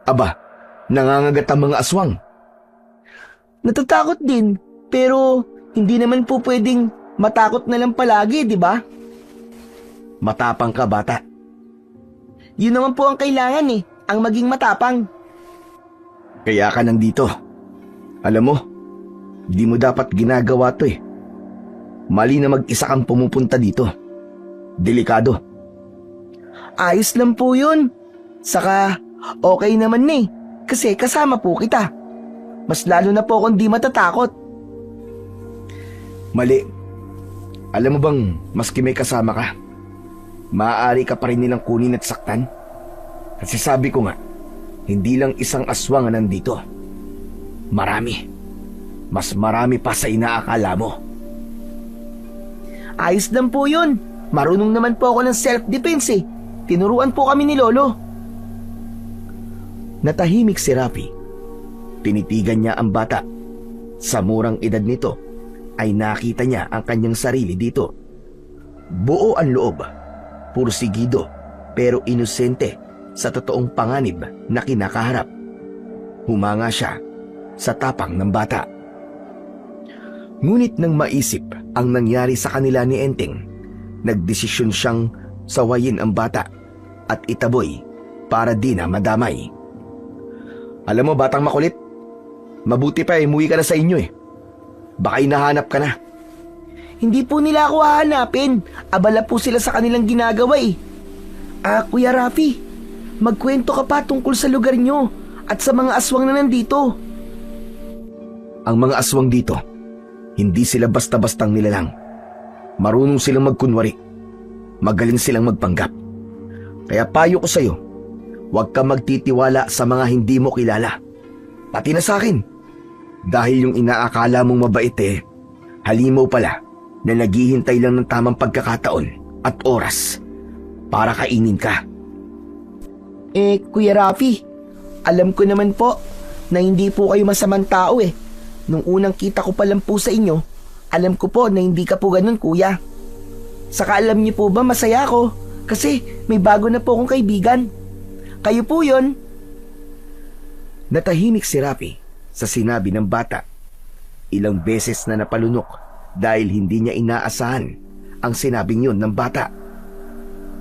Aba, nangangagat ang mga aswang. Natatakot din, pero hindi naman po pwedeng matakot na lang palagi, di ba? Matapang ka, bata. Yun naman po ang kailangan ang maging matapang. Kaya ka nandito. Alam mo, di mo dapat ginagawa to Mali na mag-isa kang pumupunta dito. Delikado. Ayos lang po yun. Saka, okay naman kasi kasama po kita. Mas lalo na po akong di matatakot. Mali. Alam mo bang, maski may kasama ka, maaari ka pa rin nilang kunin at saktan? Kasi sabi ko nga, hindi lang isang aswang ang nandito. Marami. Mas marami pa sa inaakala mo. Ayos lang po yun. Marunong naman po ako ng self-defense eh. Tinuruan po kami ni Lolo. Natahimik si Rafi. Tinitigan niya ang bata. Sa murang edad nito, ay nakita niya ang kanyang sarili dito. Buo ang loob, pursigido, pero inosente sa totoong panganib na kinakaharap. Humanga siya sa tapang ng bata. Ngunit nang maisip ang nangyari sa kanila ni Enteng, nagdesisyon siyang sawayin ang bata at itaboy para di na madamay. Alam mo, batang makulit, mabuti pa umuwi ka na sa inyo eh. Baka hinahanap ka na. Hindi po nila ako hahanapin. Abala po sila sa kanilang ginagawa eh. Kuya Rafi, magkwento ka pa tungkol sa lugar nyo at sa mga aswang na nandito. Ang mga aswang dito, hindi sila basta-bastang nilalang. Marunong silang magkunwari. Magaling silang magpanggap. Kaya payo ko sa'yo, huwag ka magtitiwala sa mga hindi mo kilala. Pati na sa akin. Dahil yung inaakala mong mabait halimaw pala na naghihintay lang ng tamang pagkakataon at oras para kainin ka. Kuya Rafi, alam ko naman po na hindi po kayo masamang tao eh. Nung unang kita ko pa lang po sa inyo, alam ko po na hindi ka po ganun, kuya. Saka alam niyo po ba masaya ako kasi may bago na po akong kaibigan. Kayo po yun. Natahimik si Rafi sa sinabi ng bata. Ilang beses na napalunok dahil hindi niya inaasahan ang sinabing yun ng bata.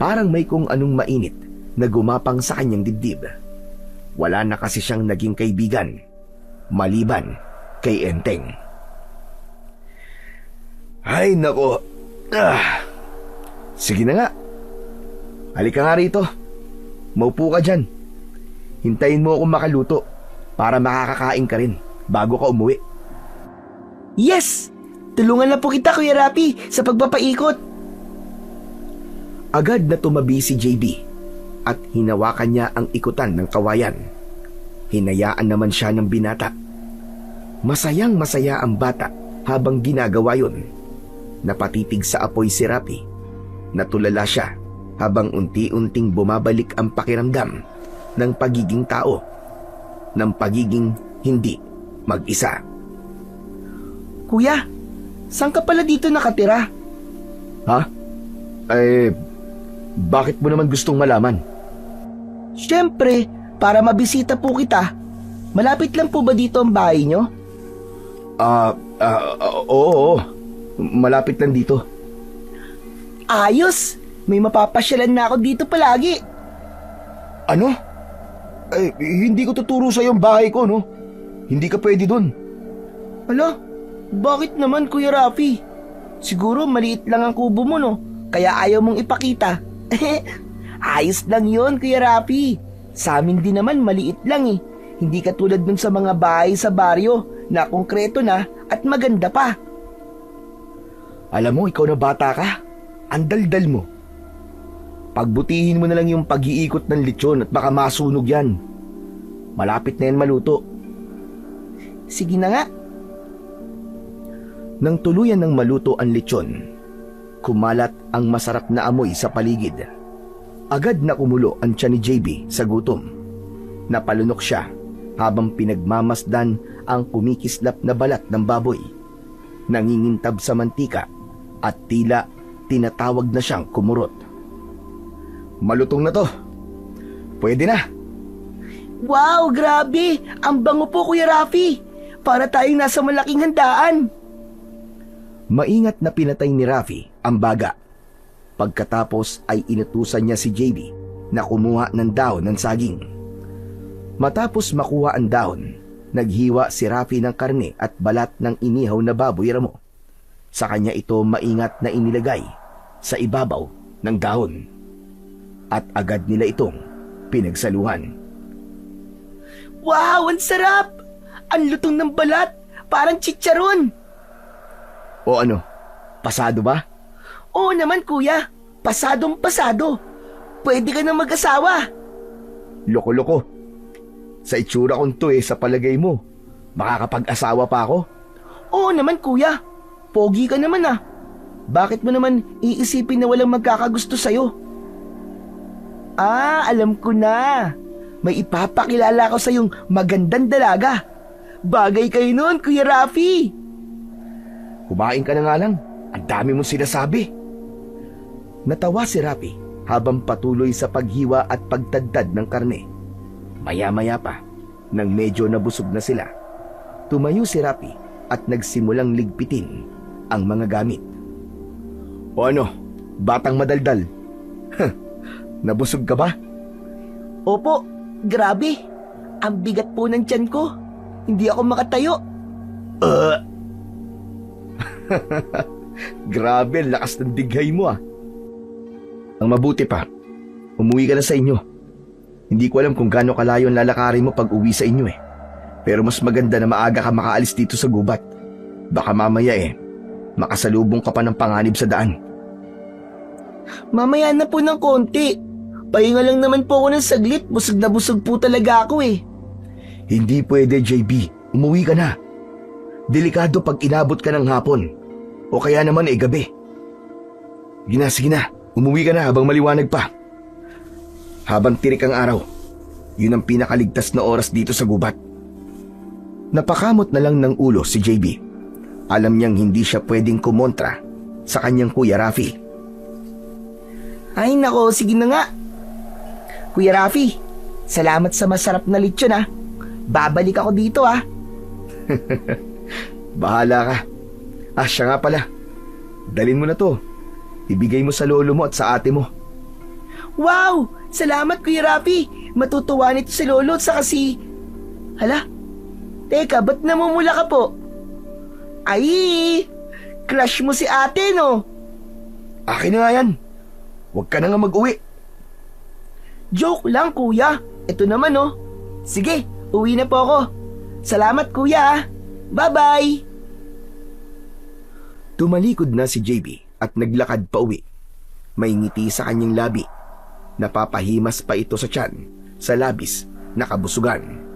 Parang may kung anong mainit na gumapang sa kanyang dibdib. Wala na kasi siyang naging kaibigan, maliban kay Enteng. Ay nako. Sige na nga. Halika nga rito. Maupo ka dyan. Hintayin mo akong makaluto para makakakain ka rin bago ka umuwi. Yes! Tulungan na po kita, Kuya Rafi, sa pagpapaikot. Agad na tumabi si JB at hinawakan niya ang ikutan ng kawayan. Hinayaan naman siya ng binata. Masayang masaya ang bata habang ginagawa yun. Napatitig sa apoy si Rafi. Natulala siya habang unti-unting bumabalik ang pakiramdam ng pagiging tao, ng pagiging hindi mag-isa. Kuya, saan ka pala dito nakatira? Ha? Bakit mo naman gustong malaman? Siyempre, para mabisita po kita. Malapit lang po ba dito ang bahay nyo? Oo. Malapit lang dito. Ayos! May mapapasyalan na ako dito palagi. Ano? Hindi ko tuturo sa yung bahay ko, no? Hindi ka pwede dun. Hala, bakit naman, Kuya Rafi? Siguro maliit lang ang kubo mo, no? Kaya ayaw mong ipakita. Ayos lang yon, Kuya Rafi. Sa amin din naman maliit lang eh. Hindi katulad dun sa mga bahay sa baryo na konkreto na at maganda pa. Alam mo, ikaw na bata ka. Ang daldal mo. Pagbutihin mo na lang yung pag-iikot ng lechon at baka masunog yan. Malapit na yan maluto. Sige na nga. Nang tuluyan ng maluto ang lechon, kumalat ang masarap na amoy sa paligid. Agad na kumulo ang tiyan ni JB sa gutom. Napalunok siya habang pinagmamasdan ang kumikislap na balat ng baboy. Nangingintab sa mantika at tila tinatawag na siyang kumurot. Malutong na to. Pwede na. Wow, grabe! Ang bango po, Kuya Rafi! Para tayong nasa malaking handaan. Maingat na pinatay ni Rafi ang baga. Pagkatapos ay inutusan niya si JB na kumuha ng dahon ng saging. Matapos makuha ang dahon, naghiwa si Rafi ng karne at balat ng inihaw na baboy ramo. Sa kanya ito maingat na inilagay sa ibabaw ng dahon. At agad nila itong pinagsaluhan. Wow, ang sarap! Ang lutong ng balat, parang chicharon. O ano, pasado ba? Oo naman kuya, pasadong pasado. Pwede ka na mag-asawa. Loko-loko. Sa itsura kong to sa palagay mo, makakapag-asawa pa ako? Oo naman kuya, pogi ka naman ah. Bakit mo naman iisipin na walang magkakagusto sa'yo? Ah, alam ko na. May ipapakilala ko sa yung magandang dalaga. Bagay kayo nun, Kuya Rafi. Kumain ka na nga lang. Ang dami mong sinasabi. Natawa si Rafi habang patuloy sa paghiwa at pagtadtad ng karne. Maya-maya pa, nang medyo nabusog na sila, tumayo si Rafi at nagsimulang ligpitin ang mga gamit. O ano, batang madaldal? Nabusog ka ba? Opo, grabe. Ang bigat po ng tiyan ko. Hindi ako makatayo. Grabe, lakas ng dighay mo ah. Ang mabuti pa, umuwi ka na sa inyo. Hindi ko alam kung gaano kalayo ang lalakarin mo pag uwi sa inyo Pero mas maganda na maaga ka makaalis dito sa gubat. Baka mamaya makasalubong ka pa ng panganib sa daan. Mamaya na po ng konti. Pahinga lang naman po ako ng saglit. Busog na busog po talaga ako Hindi pwede, JB. Umuwi ka na. Delikado pag inabot ka ng hapon. O kaya naman gabi. Sige na. Umuwi ka na habang maliwanag pa. Habang tirik ang araw. Yun ang pinakaligtas na oras dito sa gubat. Napakamot na lang ng ulo si JB. Alam niyang hindi siya pwedeng kumontra sa kanyang Kuya Rafi. Ay nako, sige na nga. Kuya Rafi, salamat sa masarap na lechon Babalik ako dito Bahala ka. Siya nga pala. Dalin mo na to. Ibigay mo sa lolo mo at sa ate mo. Wow! Salamat Kuya Rafi. Matutuwa nito si lolo at saka si... Hala? Teka, ba't namumula ka po? Ay! Crush mo si ate, no? Akin na nga yan. Huwag ka na nga mag-uwi. Joke lang, kuya. Ito naman, Sige, uwi na po ako. Salamat, kuya. Bye-bye. Tumalikod na si JB at naglakad pa uwi. May ngiti sa kanyang labi. Napapahimas pa ito sa tiyan, sa labis na kabusugan.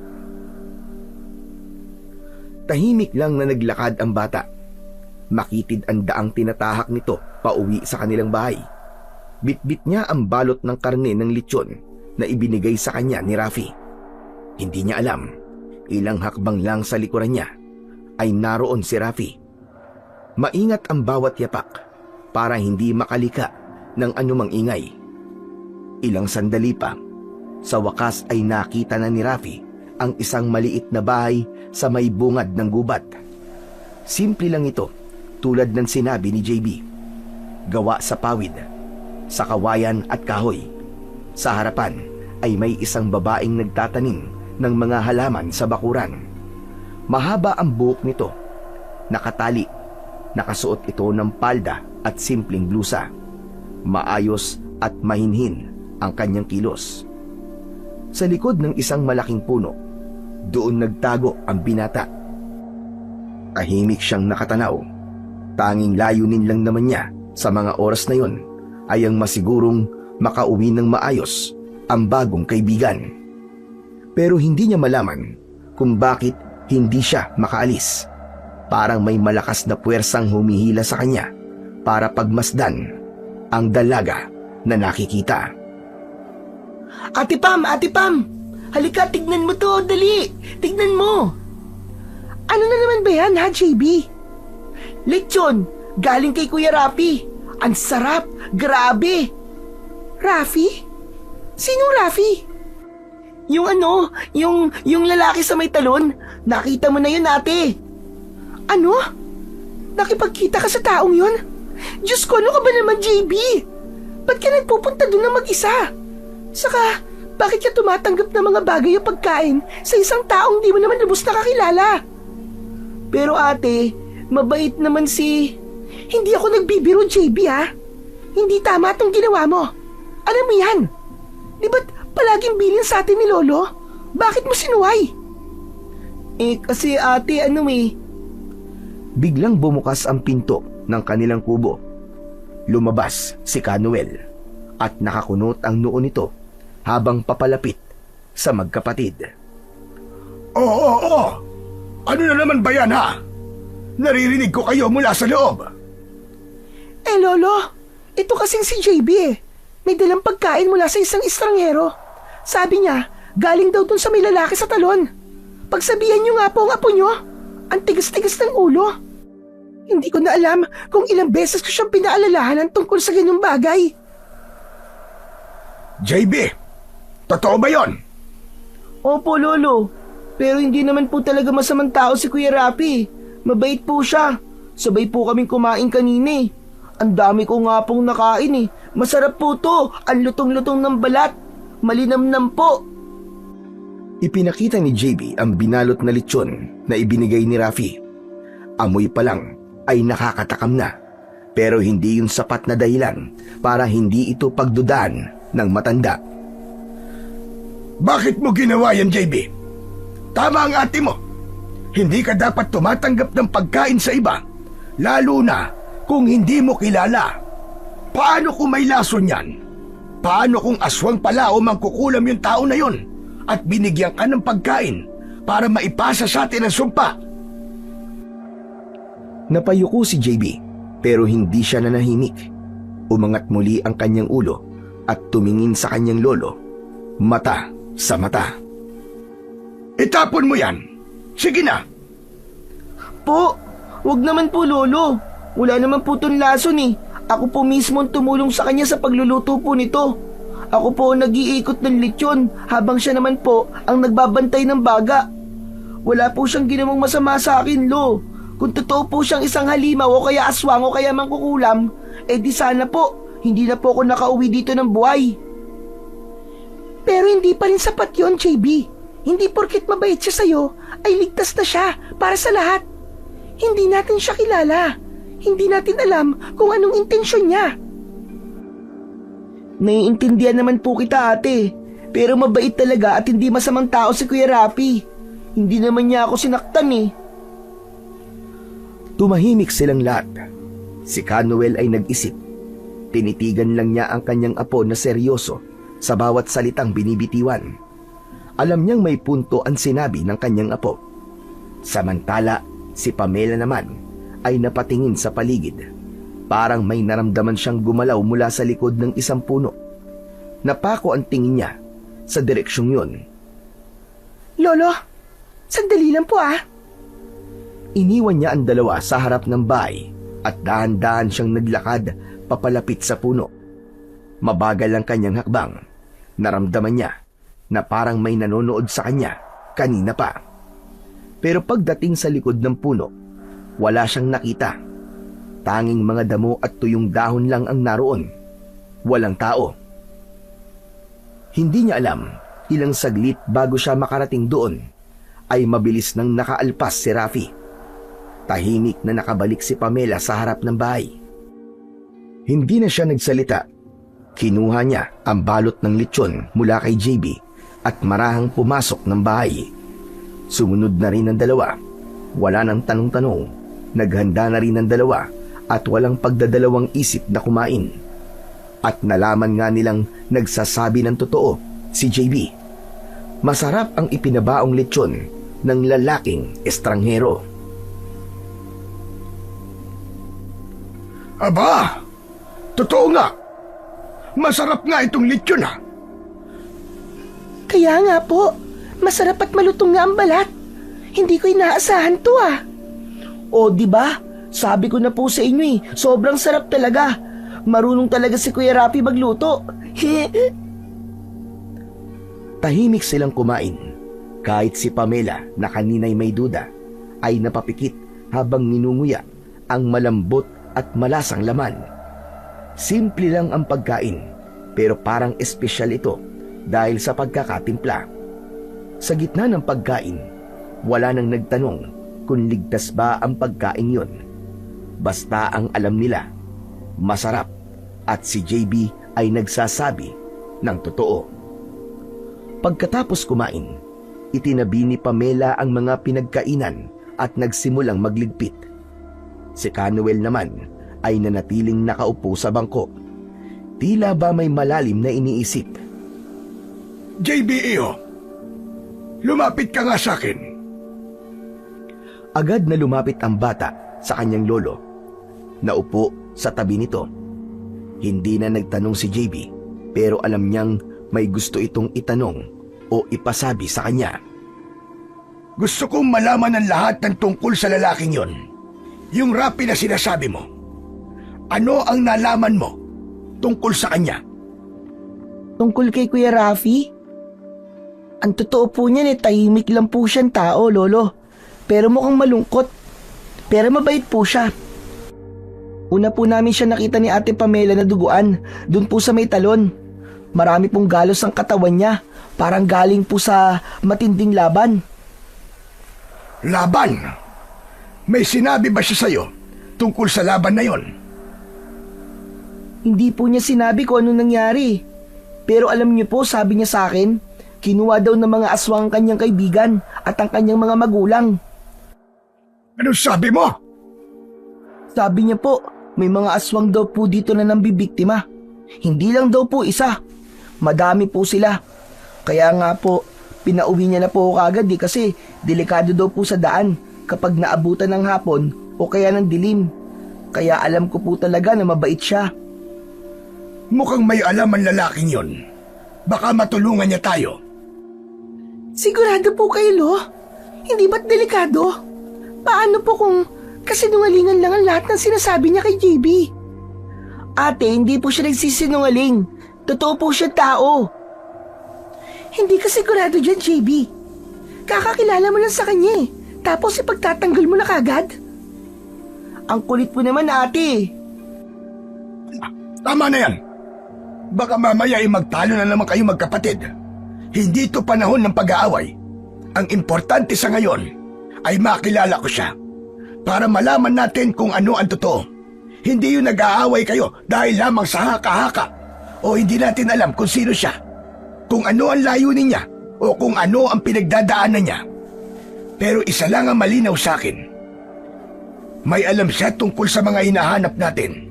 Tahimik lang na naglakad ang bata. Makitid ang daang tinatahak nito pauwi sa kanilang bahay. Bitbit niya ang balot ng karne ng lechon na ibinigay sa kanya ni Rafi. Hindi niya alam, ilang hakbang lang sa likuran niya ay naroon si Rafi. Maingat ang bawat yapak para hindi makalika ng anumang ingay. Ilang sandali pa, sa wakas ay nakita na ni Rafi ang isang maliit na bahay sa may bungad ng gubat. Simple lang ito, tulad ng sinabi ni JB. Gawa sa pawid, sa kawayan at kahoy. Sa harapan ay may isang babaeng nagtatanim ng mga halaman sa bakuran. Mahaba ang buhok nito. Nakatali. Nakasuot ito ng palda at simpleng blusa. Maayos at mahinhin ang kanyang kilos. Sa likod ng isang malaking puno, doon nagtago ang binata. Tahimik siyang nakatanaw. Tanging layunin lang naman niya sa mga oras na yon ay ang masigurong makauwi ng maayos ang bagong kaibigan. Pero hindi niya malaman kung bakit hindi siya makaalis. Parang may malakas na puwersang humihila sa kanya para pagmasdan ang dalaga na nakikita. Ate Pam! Ate Pam! Halika, tignan mo to, dali! Tignan mo! Ano na naman ba yan, JB? Lechon, galing kay Kuya Rafi. Ang sarap! Grabe! Rafi? Sinong Rafi? Yung lalaki sa may talon. Nakita mo na yun, ate. Ano? Nakipagkita ka sa taong yun? Diyos ko, ano ka ba naman, JB? Ba't ka nagpupunta doon na mag-isa? Saka, bakit ka tumatanggap ng mga bagay o pagkain sa isang taong di mo naman lubos nakakilala? Pero ate, mabait naman si... Hindi ako nagbibiro, JB, Hindi tama itong ginawa mo. Alam mo yan? Di ba't palaging bilin sa atin ni Lolo? Bakit mo sinuway? Kasi ate, Biglang bumukas ang pinto ng kanilang kubo. Lumabas si Canuel at nakakunot ang noo nito habang papalapit sa magkapatid. Oo. Ano na naman ba yan, ha? Naririnig ko kayo mula sa loob. Lolo, ito kasing si JB eh. May dalang pagkain mula sa isang estranghero. Sabi niya, galing daw dun sa may lalaki sa talon. Pagsabihan niyo nga po ang apo niyo. Ang tigas-tigas ng ulo. Hindi ko na alam kung ilang beses ko siyang pinaalalahanan tungkol sa ganyang bagay. JB, totoo ba yon? Opo, Lolo. Pero hindi naman po talaga masamang tao si Kuya Rapi. Mabait po siya. Sabay po kaming kumain kanina eh. Ang dami ko nga pong nakain eh. Masarap po to. Ang lutong-lutong ng balat. Malinamnam po. Ipinakita ni JB ang binalot na lechon na ibinigay ni Rafi. Amoy pa lang ay nakakatakam na. Pero hindi yun sapat na dahilan para hindi ito pagdudaan ng matanda. Bakit mo ginawa yan, JB? Tama ang ate mo. Hindi ka dapat tumatanggap ng pagkain sa iba, lalo na kung hindi mo kilala. Paano kung may lason yan? Paano kung aswang pala o mangkukulam yung tao na yon at binigyan ka ng pagkain para maipasa sa atin ang sumpa? Napayuko si JB pero hindi siya nanahimik. Umangat muli ang kanyang ulo at tumingin sa kanyang lolo, mata sa mata. Itapon mo yan. Sige na. Po, wag naman po, Lolo. Wala naman po itong lason eh. Ako po mismo ang tumulong sa kanya sa pagluluto po nito. Ako po ang nag-iikot ng lechon habang siya naman po ang nagbabantay ng baga. Wala po siyang ginawang masama sa akin, Lo. Kung totoo po siyang isang halimaw o kaya aswang o kaya mangkukulam, di sana po, hindi na po ako nakauwi dito ng buhay. Pero hindi pa rin sapat yon, JB. Hindi porket mabait siya sa'yo, ay ligtas na siya para sa lahat. Hindi natin siya kilala. Hindi natin alam kung anong intensyon niya. Naiintindihan naman po kita, ate. Pero mabait talaga at hindi masamang tao si Kuya Rapi. Hindi naman niya ako sinaktan eh. Tumahimik silang lahat. Si Canuel ay nag-isip. Tinitigan lang niya ang kanyang apo na seryoso sa bawat salitang binibitiwan. Alam niyang may punto ang sinabi ng kanyang apo. Samantala, si Pamela naman ay napatingin sa paligid. Parang may naramdaman siyang gumalaw mula sa likod ng isang puno. Napako ang tingin niya sa direksyong yun. Lolo, sandali lang po ah. Iniwan niya ang dalawa sa harap ng bahay at dahan-dahan siyang naglakad papalapit sa puno. Mabagal ang kanyang hakbang. Naramdaman niya na parang may nanonood sa kanya kanina pa. Pero pagdating sa likod ng puno, wala siyang nakita. Tanging mga damo at tuyong dahon lang ang naroon. Walang tao. Hindi niya alam, ilang saglit bago siya makarating doon, ay mabilis nang nakaalpas si Rafi. Tahimik na nakabalik si Pamela sa harap ng bahay. Hindi na siya nagsalita. Kinuha niya ang balot ng lechon mula kay JB at marahang pumasok ng bahay. Sumunod na rin ang dalawa. Wala nang tanong-tanong. Naghanda na rin ang dalawa at walang pagdadalawang isip na kumain. At nalaman nga nilang nagsasabi ng totoo si JB. Masarap ang ipinabaong lechon ng lalaking estranghero. Aba, totoo nga. Masarap nga itong lechon ha. Kaya nga po, masarap at malutong nga ang balat. Hindi ko inaasahan to ah. O di ba? Sabi ko na po sa inyo eh, sobrang sarap talaga. Marunong talaga si Kuya Rapi magluto. Tahimik silang kumain. Kahit si Pamela na kanina'y may duda, ay napapikit habang ninunguya ang malambot at malasang laman. Simple lang ang pagkain, pero parang espesyal ito dahil sa pagkakatimpla. Sa gitna ng pagkain, wala nang nagtanong kung ligtas ba ang pagkain yun. Basta ang alam nila, masarap, at si JB ay nagsasabi ng totoo. Pagkatapos kumain, itinabi ni Pamela ang mga pinagkainan at nagsimulang magligpit. Si Canuel naman ay nanatiling nakaupo sa bangko. Tila ba may malalim na iniisip. JB, lumapit ka nga sa akin. Agad na lumapit ang bata sa kanyang lolo. Naupo sa tabi nito. Hindi na nagtanong si JB, pero alam niyang may gusto itong itanong o ipasabi sa kanya. Gusto kong malaman ang lahat ng tungkol sa lalaking yon. Yung Rafi na sinasabi mo. Ano ang nalaman mo tungkol sa kanya? Tungkol kay Kuya Rafi? Ang totoo po niyan tahimik lang po siyang tao, Lolo. Pero mukhang malungkot. Pero mabait po siya. Una po namin siya nakita ni Ate Pamela na duguan, dun po sa may talon. Marami pong galos ang katawan niya, parang galing po sa matinding laban. Laban? May sinabi ba siya sa'yo tungkol sa laban na yon? Hindi po niya sinabi kung ano nangyari. Pero alam niyo po, sabi niya sa akin, kinuha daw ng mga aswang ang kanyang kaibigan at ang kanyang mga magulang. Anong sabi mo? Sabi niya po, may mga aswang daw po dito na nambibiktima. Hindi lang daw po isa. Madami po sila. Kaya nga po, pinauwi niya na po kagad kasi delikado daw po sa daan kapag naabutan ng hapon o kaya ng dilim. Kaya alam ko po talaga na mabait siya. Mukhang may alam ang lalaking yon. Baka matulungan niya tayo. Sigurado po kayo, Lo? Hindi ba't delikado? Paano po kung kasinungalingan lang ang lahat ng sinasabi niya kay JB? Ate, hindi po siya nagsisinungaling. Totoo po siya tao. Hindi ka sigurado dyan, JB. Kakakilala mo lang sa kanya tapos ipagtatanggol mo na kagad? Ang kulit po naman, ate. Tama na yan. Baka mamaya ay magtalo na naman kayo magkapatid. Hindi ito panahon ng pag-aaway. Ang importante sa ngayon ay makilala ko siya para malaman natin kung ano ang totoo. Hindi yung nag-aaway kayo dahil lamang sa haka-haka o hindi natin alam kung sino siya, kung ano ang layunin niya o kung ano ang pinagdadaanan niya. Pero isa lang ang malinaw sa akin. May alam siya tungkol sa mga hinahanap natin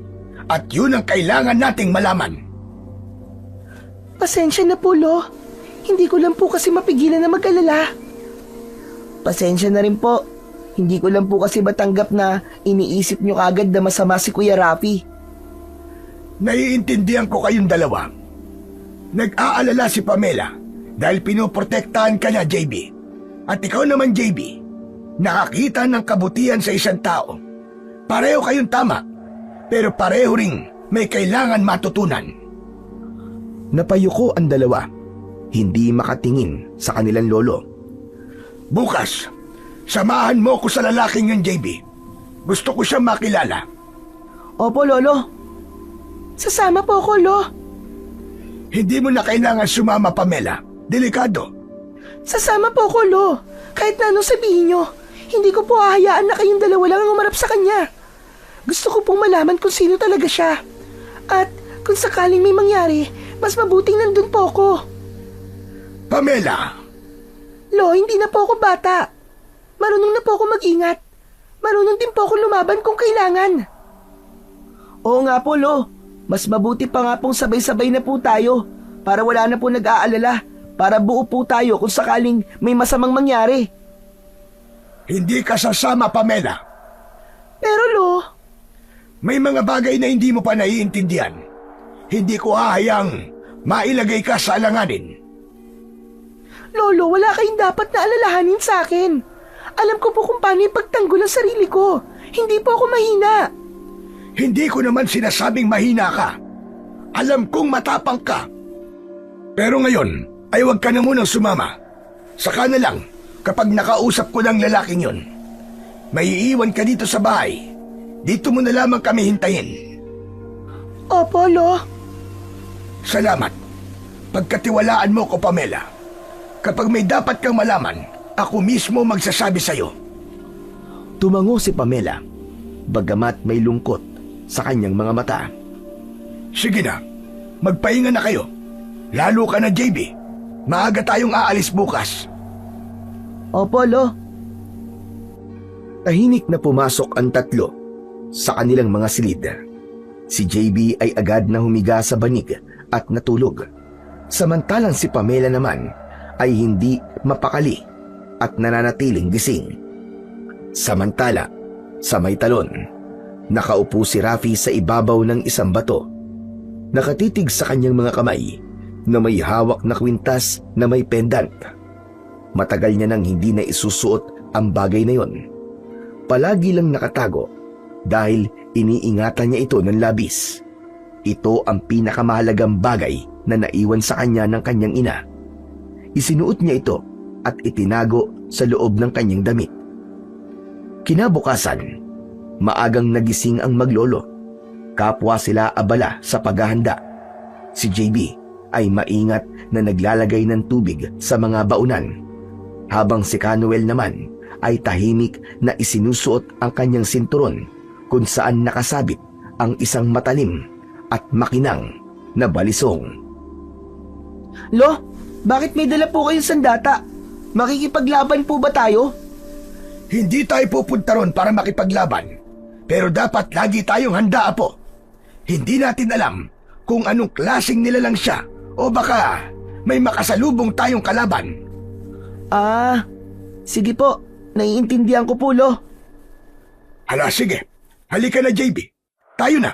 at yun ang kailangan nating malaman. Pasensya na po, Lo. Hindi ko lang po kasi mapigilan na mag-alala. Pasensya na rin po. Hindi ko lang po kasi matanggap na iniisip nyo kagad na masama si Kuya Rafi. Naiintindihan ko kayong dalawa. Nag-aalala si Pamela dahil pinoprotektahan ka niya, JB. At ikaw naman, JB, nakakita ng kabutihan sa isang tao. Pareho kayong tama, pero pareho ring may kailangan matutunan. Napayuko ang dalawa, hindi makatingin sa kanilang lolo. Bukas, samahan mo ko sa lalaking yun, JB. Gusto ko siyang makilala. Opo, Lolo. Sasama po ako, Lo. Hindi mo na kailangan sumama, Pamela. Delikado. Sasama po ako, Lo. Kahit na anong sabihin nyo, hindi ko po hahayaan na kayong dalawa lang ang umarap sa kanya. Gusto ko pong malaman kung sino talaga siya. At kung sakaling may mangyari, mas mabuting nandun po ako. Pamela! Lo, hindi na po ako bata. Marunong na po ako mag-ingat. Marunong din po ako lumaban kung kailangan. Oo nga po, Lo. Mas mabuti pa nga pong sabay-sabay na po tayo para wala na po nag-aalala, para buo po tayo kung sakaling may masamang mangyari. Hindi ka sasama, Pamela. Pero, Lo, may mga bagay na hindi mo pa naiintindihan. Hindi ko hahayang mailagay ka sa alanganin. Lolo, wala kayong dapat na alalahanin sa akin. Alam ko po kung paano ipagtanggol ang sarili ko. Hindi po ako mahina. Hindi ko naman sinasabing mahina ka. Alam kong matapang ka. Pero ngayon ay huwag ka na munang sumama. Saka na lang kapag nakausap ko ng lalaking yon. May iiwan ka dito sa bahay. Dito mo na lamang kami hintayin. Opo, Lo. Salamat. Pagkatiwalaan mo ko, Pamela. Kapag may dapat kang malaman, ako mismo magsasabi sa'yo. Tumango si Pamela, bagamat may lungkot sa kanyang mga mata. Sige na, magpahinga na kayo. Lalo ka na, JB. Maaga tayong aalis bukas. Opo, Lo. Tahimik na pumasok ang tatlo sa kanilang mga silid. Si JB ay agad na humiga sa banig at natulog. Samantalang si Pamela naman ay hindi mapakali at nananatiling gising. Samantala, sa may talon, nakaupo si Rafi sa ibabaw ng isang bato. Nakatitig sa kanyang mga kamay na may hawak na kwintas na may pendant. Matagal niya nang hindi na isusuot ang bagay na yon. Palagi lang nakatago dahil iniingatan niya ito ng labis. Ito ang pinakamahalagang bagay na naiwan sa kanya ng kanyang ina. Isinuot niya ito at itinago sa loob ng kanyang damit. Kinabukasan, maagang nagising ang maglolo. Kapwa sila abala sa paghahanda. Si JB ay maingat na naglalagay ng tubig sa mga baunan, habang si Canuel naman ay tahimik na isinusuot ang kanyang sinturon kung saan nakasabit ang isang matalim at makinang na balisong. Lo, bakit may dala po kayong sandata? Makikipaglaban po ba tayo? Hindi tayo pupunta ron para makipaglaban. Pero dapat lagi tayong handa, Apo. Hindi natin alam kung anong klaseng nilalang siya o baka may makasalubong tayong kalaban. Sige po. Naiintindihan ko po, Lo. Hala, sige. Halika na, JB. Tayo na.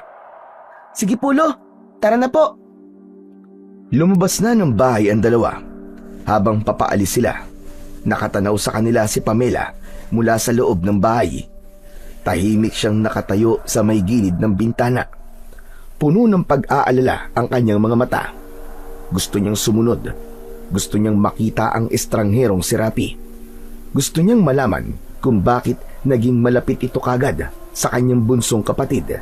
Sige po, Lo. Tara na po. Lumabas na ng bahay ang dalawa. Habang papaalis sila, nakatanaw sa kanila si Pamela mula sa loob ng bahay. Tahimik siyang nakatayo sa may gilid ng bintana. Puno ng pag-aalala ang kanyang mga mata. Gusto niyang sumunod. Gusto niyang makita ang estrangherong si Rapi. Gusto niyang malaman kung bakit naging malapit ito kagad sa kanyang bunsong kapatid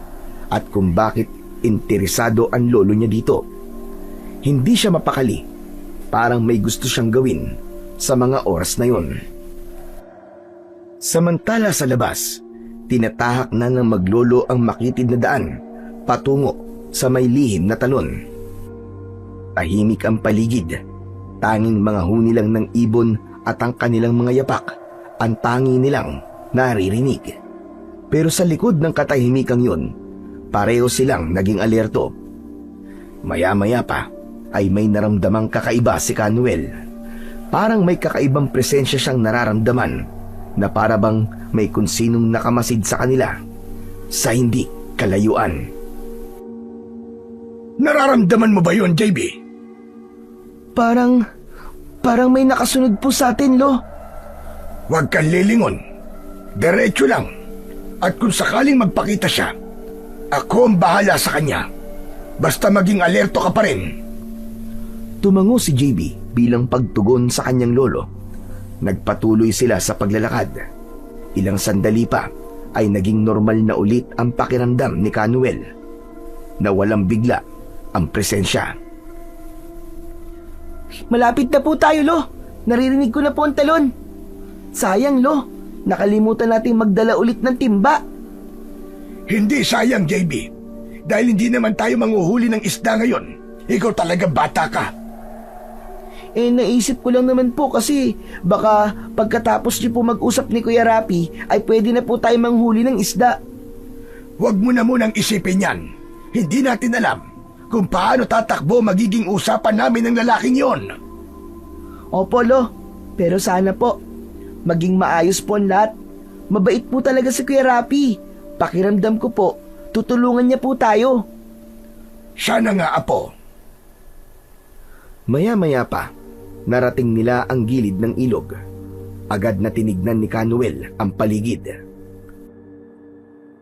at kung bakit interesado ang lolo niya dito. Hindi siya mapakali. Parang may gusto siyang gawin sa mga oras na yon. Samantala sa labas, tinatahak na ng maglolo ang makitid na daan patungo sa may lihim na talon. Tahimik ang paligid. Tanging mga huni lang ng ibon at ang kanilang mga yapak ang tangi nilang naririnig. Pero sa likod ng katahimikang yun, pareho silang naging alerto. Maya-maya pa ay may naramdamang kakaiba si Canuel. Parang may kakaibang presensya siyang nararamdaman na para bang may kung sinong nakamasid sa kanila sa hindi kalayuan. Nararamdaman mo ba yun, JB? Parang may nakasunod po sa atin, Lo. Huwag kang lilingon. Diretso lang. At kung sakaling magpakita siya, ako ang bahala sa kanya. Basta maging alerto ka pa rin. Tumango si JB bilang pagtugon sa kanyang lolo. Nagpatuloy sila sa paglalakad. Ilang sandali pa ay naging normal na ulit ang pakiramdam ni Canuel, na walang bigla ang presensya. Malapit na po tayo, Lo. Naririnig ko na po ang talon. Sayang, Lo. Nakalimutan nating magdala ulit ng timba. Hindi sayang, JB. Dahil hindi naman tayo manghuhuli ng isda ngayon. Ikaw talaga bata ka. Naisip ko lang naman po kasi baka pagkatapos niyo po mag-usap ni Kuya Rapi ay pwede na po tayo manghuli ng isda. Huwag mo na munang isipin yan. Hindi natin alam kung paano tatakbo magiging usapan namin ng lalaking yon. Opo, Lo. Pero sana po, maging maayos po ang lahat. Mabait po talaga si Kuya Rapi. Pakiramdam ko po, tutulungan niya po tayo. Sana nga, Apo. Maya-maya pa, narating nila ang gilid ng ilog. Agad na tinignan ni Canuel ang paligid.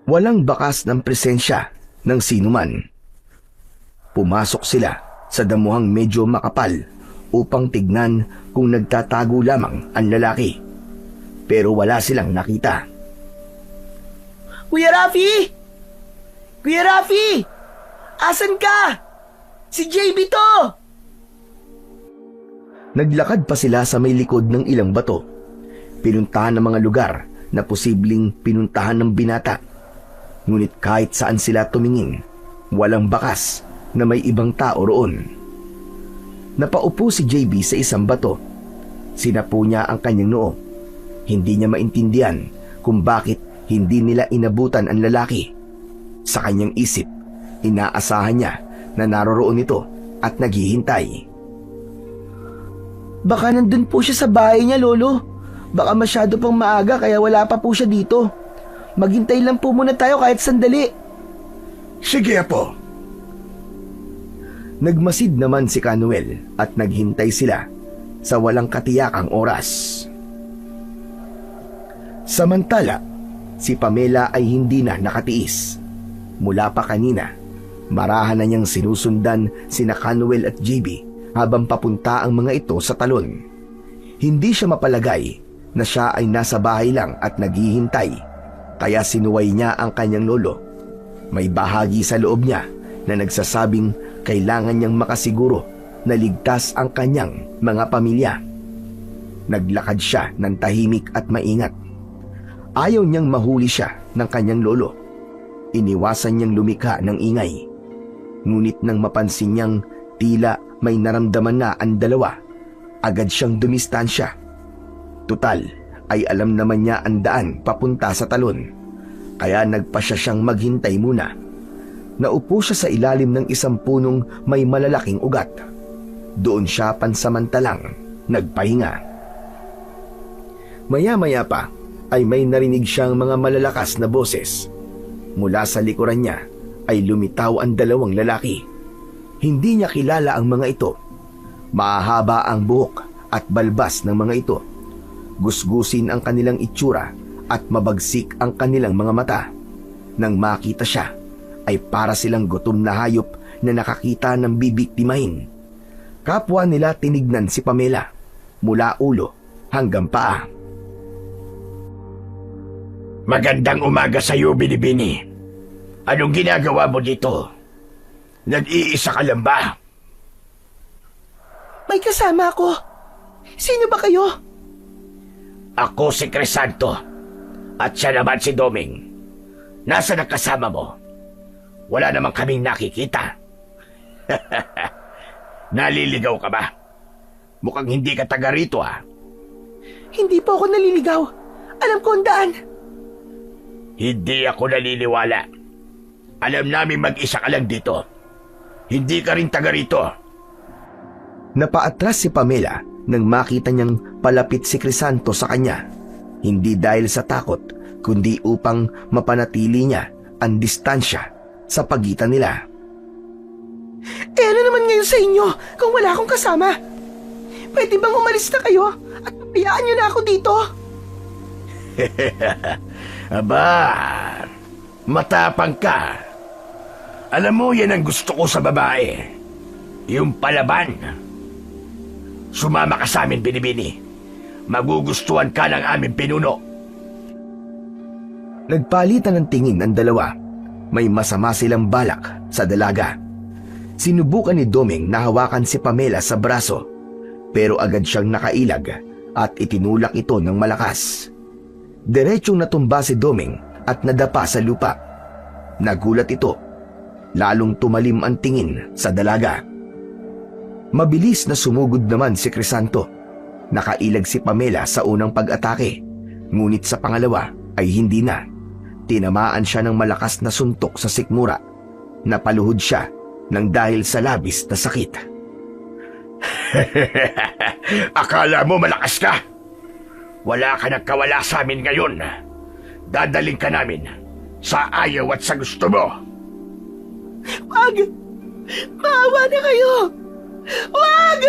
Walang bakas ng presensya ng sinuman. Pumasok sila sa damuhang medyo makapal upang tignan kung nagtatago lamang ang lalaki. Pero wala silang nakita. Kuya Rafi! Kuya Rafi! Asan ka? Si JB to! Naglakad pa sila sa may likod ng ilang bato. Pinuntahan ng mga lugar na posibleng pinuntahan ng binata. Ngunit kahit saan sila tumingin, walang bakas na may ibang tao roon. Napaupo si JB sa isang bato. Sinapo niya ang kanyang noo. Hindi niya maintindihan kung bakit hindi nila inabutan ang lalaki Sa kanyang isip, inaasahan niya na naroroon ito at naghihintay. Baka nandun po siya sa bahay niya, Lolo. Baka masyado pang maaga kaya wala pa po siya dito. Maghintay lang po muna tayo kahit sandali. Sige, Apo. Nagmasid naman si Canuel at naghintay sila sa walang katiyakang oras. Samantala, si Pamela ay hindi na nakatiis. Mula pa kanina, marahan na niyang sinusundan sina Canuel at JB habang papunta ang mga ito sa talon. Hindi siya mapalagay na siya ay nasa bahay lang at naghihintay, kaya sinuway niya ang kanyang lolo. May bahagi sa loob niya na nagsasabing kailangan niyang makasiguro na ligtas ang kanyang mga pamilya. Naglakad siya ng tahimik at maingat. Ayaw niyang mahuli siya ng kanyang lolo. Iniwasan niyang lumikha ng ingay. Ngunit nang mapansin niyang tila may naramdaman na ang dalawa, agad siyang dumistansya. Tutal ay alam naman niya ang daan papunta sa talon, kaya nagpasya siyang maghintay muna. Naupo siya sa ilalim ng isang punong may malalaking ugat. Doon siya pansamantalang nagpahinga. Maya-maya pa ay may narinig siyang mga malalakas na boses. Mula sa likuran niya ay lumitaw ang dalawang lalaki. Hindi niya kilala ang mga ito. Mahaba ang buhok at balbas ng mga ito. Gusgusin ang kanilang itsura at mabagsik ang kanilang mga mata. Nang makita siya, ay para silang gutom na hayop na nakakita ng bibiktimahin. Kapwa nila tinignan si Pamela mula ulo hanggang paa. Magandang umaga sa iyo, Binibini. Anong ginagawa mo dito? Nag-iisa ka lang ba? May kasama ako. Sino ba kayo? Ako si Crisanto at siya naman si Doming. Nasaan ang kasama mo? Wala namang kaming nakikita. Naliligaw ka ba? Mukhang hindi ka taga rito, ah. Hindi po ako naliligaw. Alam ko ang daan. Hindi ako naniniwala. Alam namin mag-isa ka lang dito. Hindi ka rin taga rito. Napaatras si Pamela nang makita niyang palapit si Crisanto sa kanya. Hindi dahil sa takot, kundi upang mapanatili niya ang distansya sa pagitan nila. Ano naman ngayon sa inyo kung wala akong kasama? Pwede bang umalis na kayo at papayaan niyo na ako dito? Aba, matapang ka. Alam mo, yan ang gusto ko sa babae. Yung palaban. Sumama ka sa amin, Binibini. Magugustuhan ka ng aming pinuno. Nagpalitan ng tingin ang dalawa. May masama silang balak sa dalaga. Sinubukan ni Doming na hawakan si Pamela sa braso, pero agad siyang nakailag at itinulak ito ng malakas. Diretsong natumba si Doming at nadapa sa lupa. Nagulat ito. Lalong tumalim ang tingin sa dalaga. Mabilis na sumugod naman si Crisanto. Nakailag si Pamela sa unang pag-atake, ngunit sa pangalawa ay hindi na. Tinamaan siya ng malakas na suntok sa sikmura. Napaluhod siya nang dahil sa labis na sakit. Akala mo malakas ka? Wala ka nagkawala sa amin ngayon. Dadaling ka namin sa ayaw at sa gusto mo. Wag! Maawa na kayo! Wag!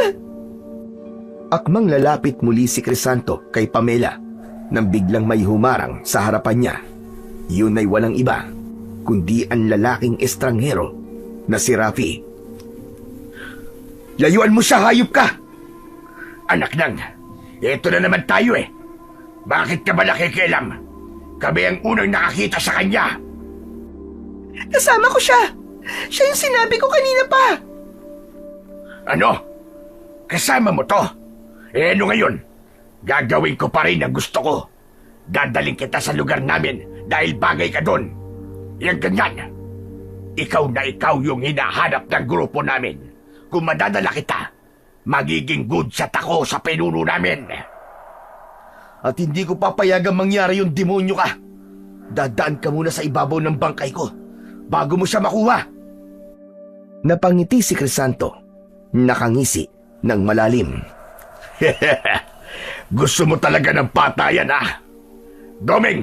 Akmang lalapit muli si Crisanto kay Pamela nang biglang may humarang sa harapan niya. Yun ay walang iba kundi ang lalaking estranghero na si Rafi. Layuan mo siya, hayop ka! Anak nang, eto na naman tayo eh. Bakit ka ba nakikialam? Kami ang unang nakakita sa kanya. Kasama ko siya! Siya yung sinabi ko kanina pa! Ano? Kasama mo to? Eh ano ngayon? Gagawin ko pa rin ang gusto ko. Dadaling kita sa lugar namin dahil bagay ka doon. Yan ganyan. Ikaw na ikaw yung hinahanap ng grupo namin. Kung madadala kita, magiging good sa tako sa pinuno namin. At hindi ko papayagang mangyari yung demonyo ka. Dadaan ka muna sa ibabaw ng bangkay ko. bago mo siya makuha. Napangiti si Crisanto, nakangisi ng malalim. Gusto mo talaga ng patayan, ah? Doming,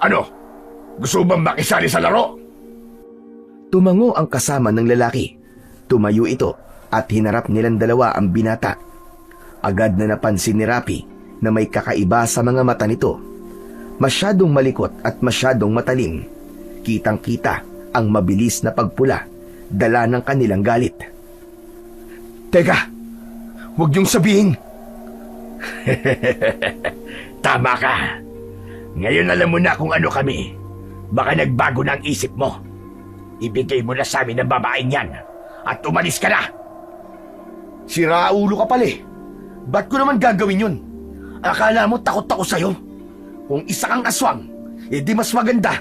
ano? Gusto mo bang makisali sa laro? Tumango ang kasama ng lalaki. Tumayo ito at hinarap nilang dalawa ang binata. Agad na napansin ni Rafi na may kakaiba sa mga mata nito. Masyadong malikot at masyadong matalim. Kitang-kita ang mabilis na pagpula, dala ng kanilang galit. Teka, huwag niyong sabihin. Tama ka. Ngayon alam mo na kung ano kami. Baka nagbago na ang isip mo. Ibigay mo na sa amin ang babaeng yan at umalis ka na. Siraulo ka pala eh. Ba't ko naman gagawin yun? Akala mo takot ako sa'yo? Kung isa kang aswang, di mas maganda.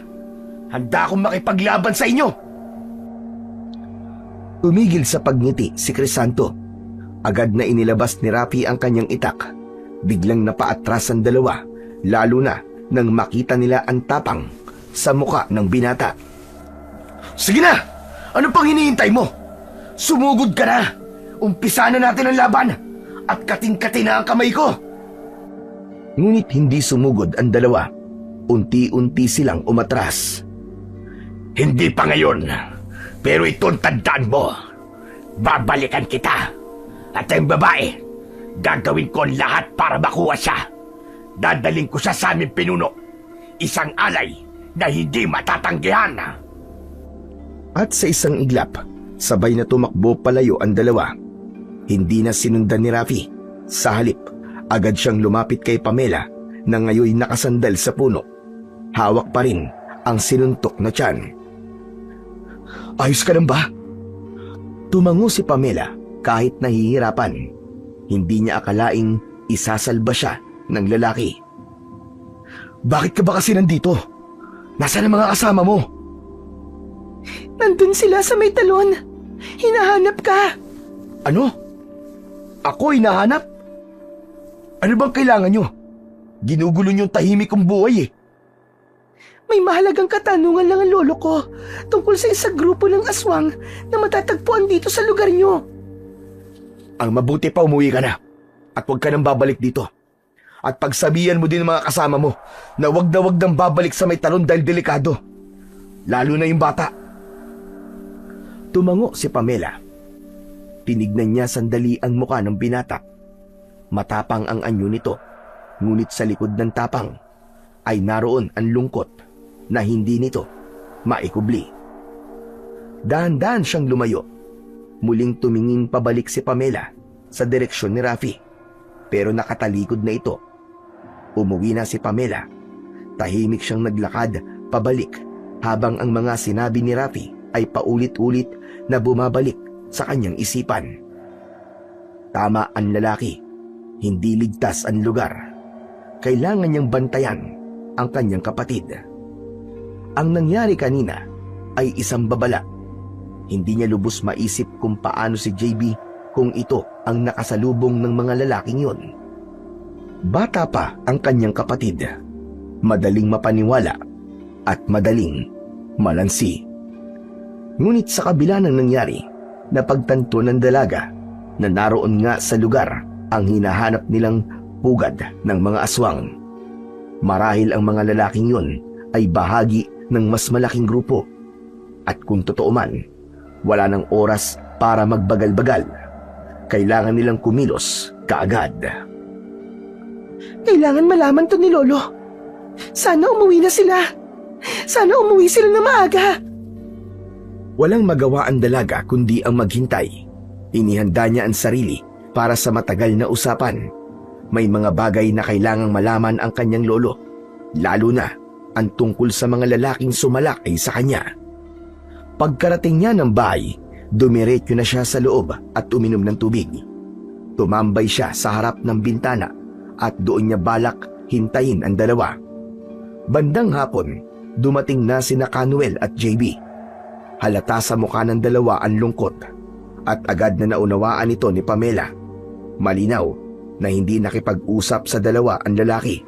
Handa akong makipaglaban sa inyo. Tumigil sa pagngiti si Crisanto. Agad na inilabas ni Rafi ang kanyang itak. Biglang napaatras ang dalawa, lalo na nang makita nila ang tapang sa muka ng binata. Sige na! Ano pang hinihintay mo? Sumugod ka na! Umpisa na natin ang laban! At kating-kati na ang kamay ko! Ngunit hindi sumugod ang dalawa. Unti-unti silang umatras. Hindi pa ngayon. Pero itong tandaan mo. Babalikan kita. At ang babae, gagawin ko ang lahat para makuha siya. Dadaling ko siya sa aming pinuno. Isang alay na hindi matatanggihan. At sa isang iglap, sabay na tumakbo palayo ang dalawa. Hindi na sinundan ni Rafi. Sa halip, agad siyang lumapit kay Pamela na ngayoy nakasandal sa puno. Hawak pa rin ang sinuntok na tiyan. Ayos ka lang ba? Tumango si Pamela kahit nahihirapan. Hindi niya akalaing isasalba siya ng lalaki. Bakit ka ba kasi nandito? Nasaan ang mga kasama mo? Nandun sila sa may talon. Hinahanap ka. Ano? Ako hinahanap? Ano bang kailangan nyo? Ginugulo nyo yung tahimik kong buhay eh. May mahalagang katanungan lang ang lolo ko tungkol sa isang grupo ng aswang na matatagpuan dito sa lugar nyo. Ang mabuti pa umuwi ka na at huwag ka nang babalik dito. At pagsabihan mo din ng mga kasama mo na wag nang babalik sa may talon dahil delikado. Lalo na yung bata. Tumango si Pamela. Tinignan niya sandali ang muka ng binata. Matapang ang anyo nito, ngunit sa likod ng tapang ay naroon ang lungkot na hindi nito maikubli. Dahan-dahan siyang lumayo. Muling tumingin pabalik si Pamela sa direksyon ni Rafi, pero nakatalikod na ito. Umuwi na si Pamela. Tahimik siyang naglakad pabalik habang ang mga sinabi ni Rafi ay paulit-ulit na bumabalik sa kanyang isipan. Tama ang lalaki. Hindi ligtas ang lugar. Kailangan niyang bantayan ang kanyang kapatid. Ang nangyari kanina ay isang babala. Hindi niya lubos maisip kung paano si JB kung ito ang nakasalubong ng mga lalaking yon. Bata pa ang kanyang kapatid. Madaling mapaniwala at madaling malansi. Ngunit sa kabila ng nangyari, napagtanto ng dalaga na naroon nga sa lugar ang hinahanap nilang pugad ng mga aswang. Marahil ang mga lalaking yun ay bahagi ng mas malaking grupo. At kung totoo man, wala nang oras para magbagal-bagal. Kailangan nilang kumilos kaagad. Kailangan malaman to ni Lolo. Sana umuwi na sila. Sana umuwi sila na maaga. Walang magawa ang dalaga kundi ang maghintay. Inihanda niya ang sarili para sa matagal na usapan. May mga bagay na kailangang malaman ang kanyang lolo, lalo na ang tungkol sa mga lalaking sumalakay sa kanya. Pagkarating niya ng bahay, dumiretso na siya sa loob at uminom ng tubig. Tumambay siya sa harap ng bintana at doon niya balak hintayin ang dalawa. Bandang hapon, dumating na sina Canuel at JB. Halata sa mukha ng dalawa ang lungkot at agad na naunawaan ito ni Pamela. Malinaw na hindi nakipag-usap sa dalawa ang lalaki.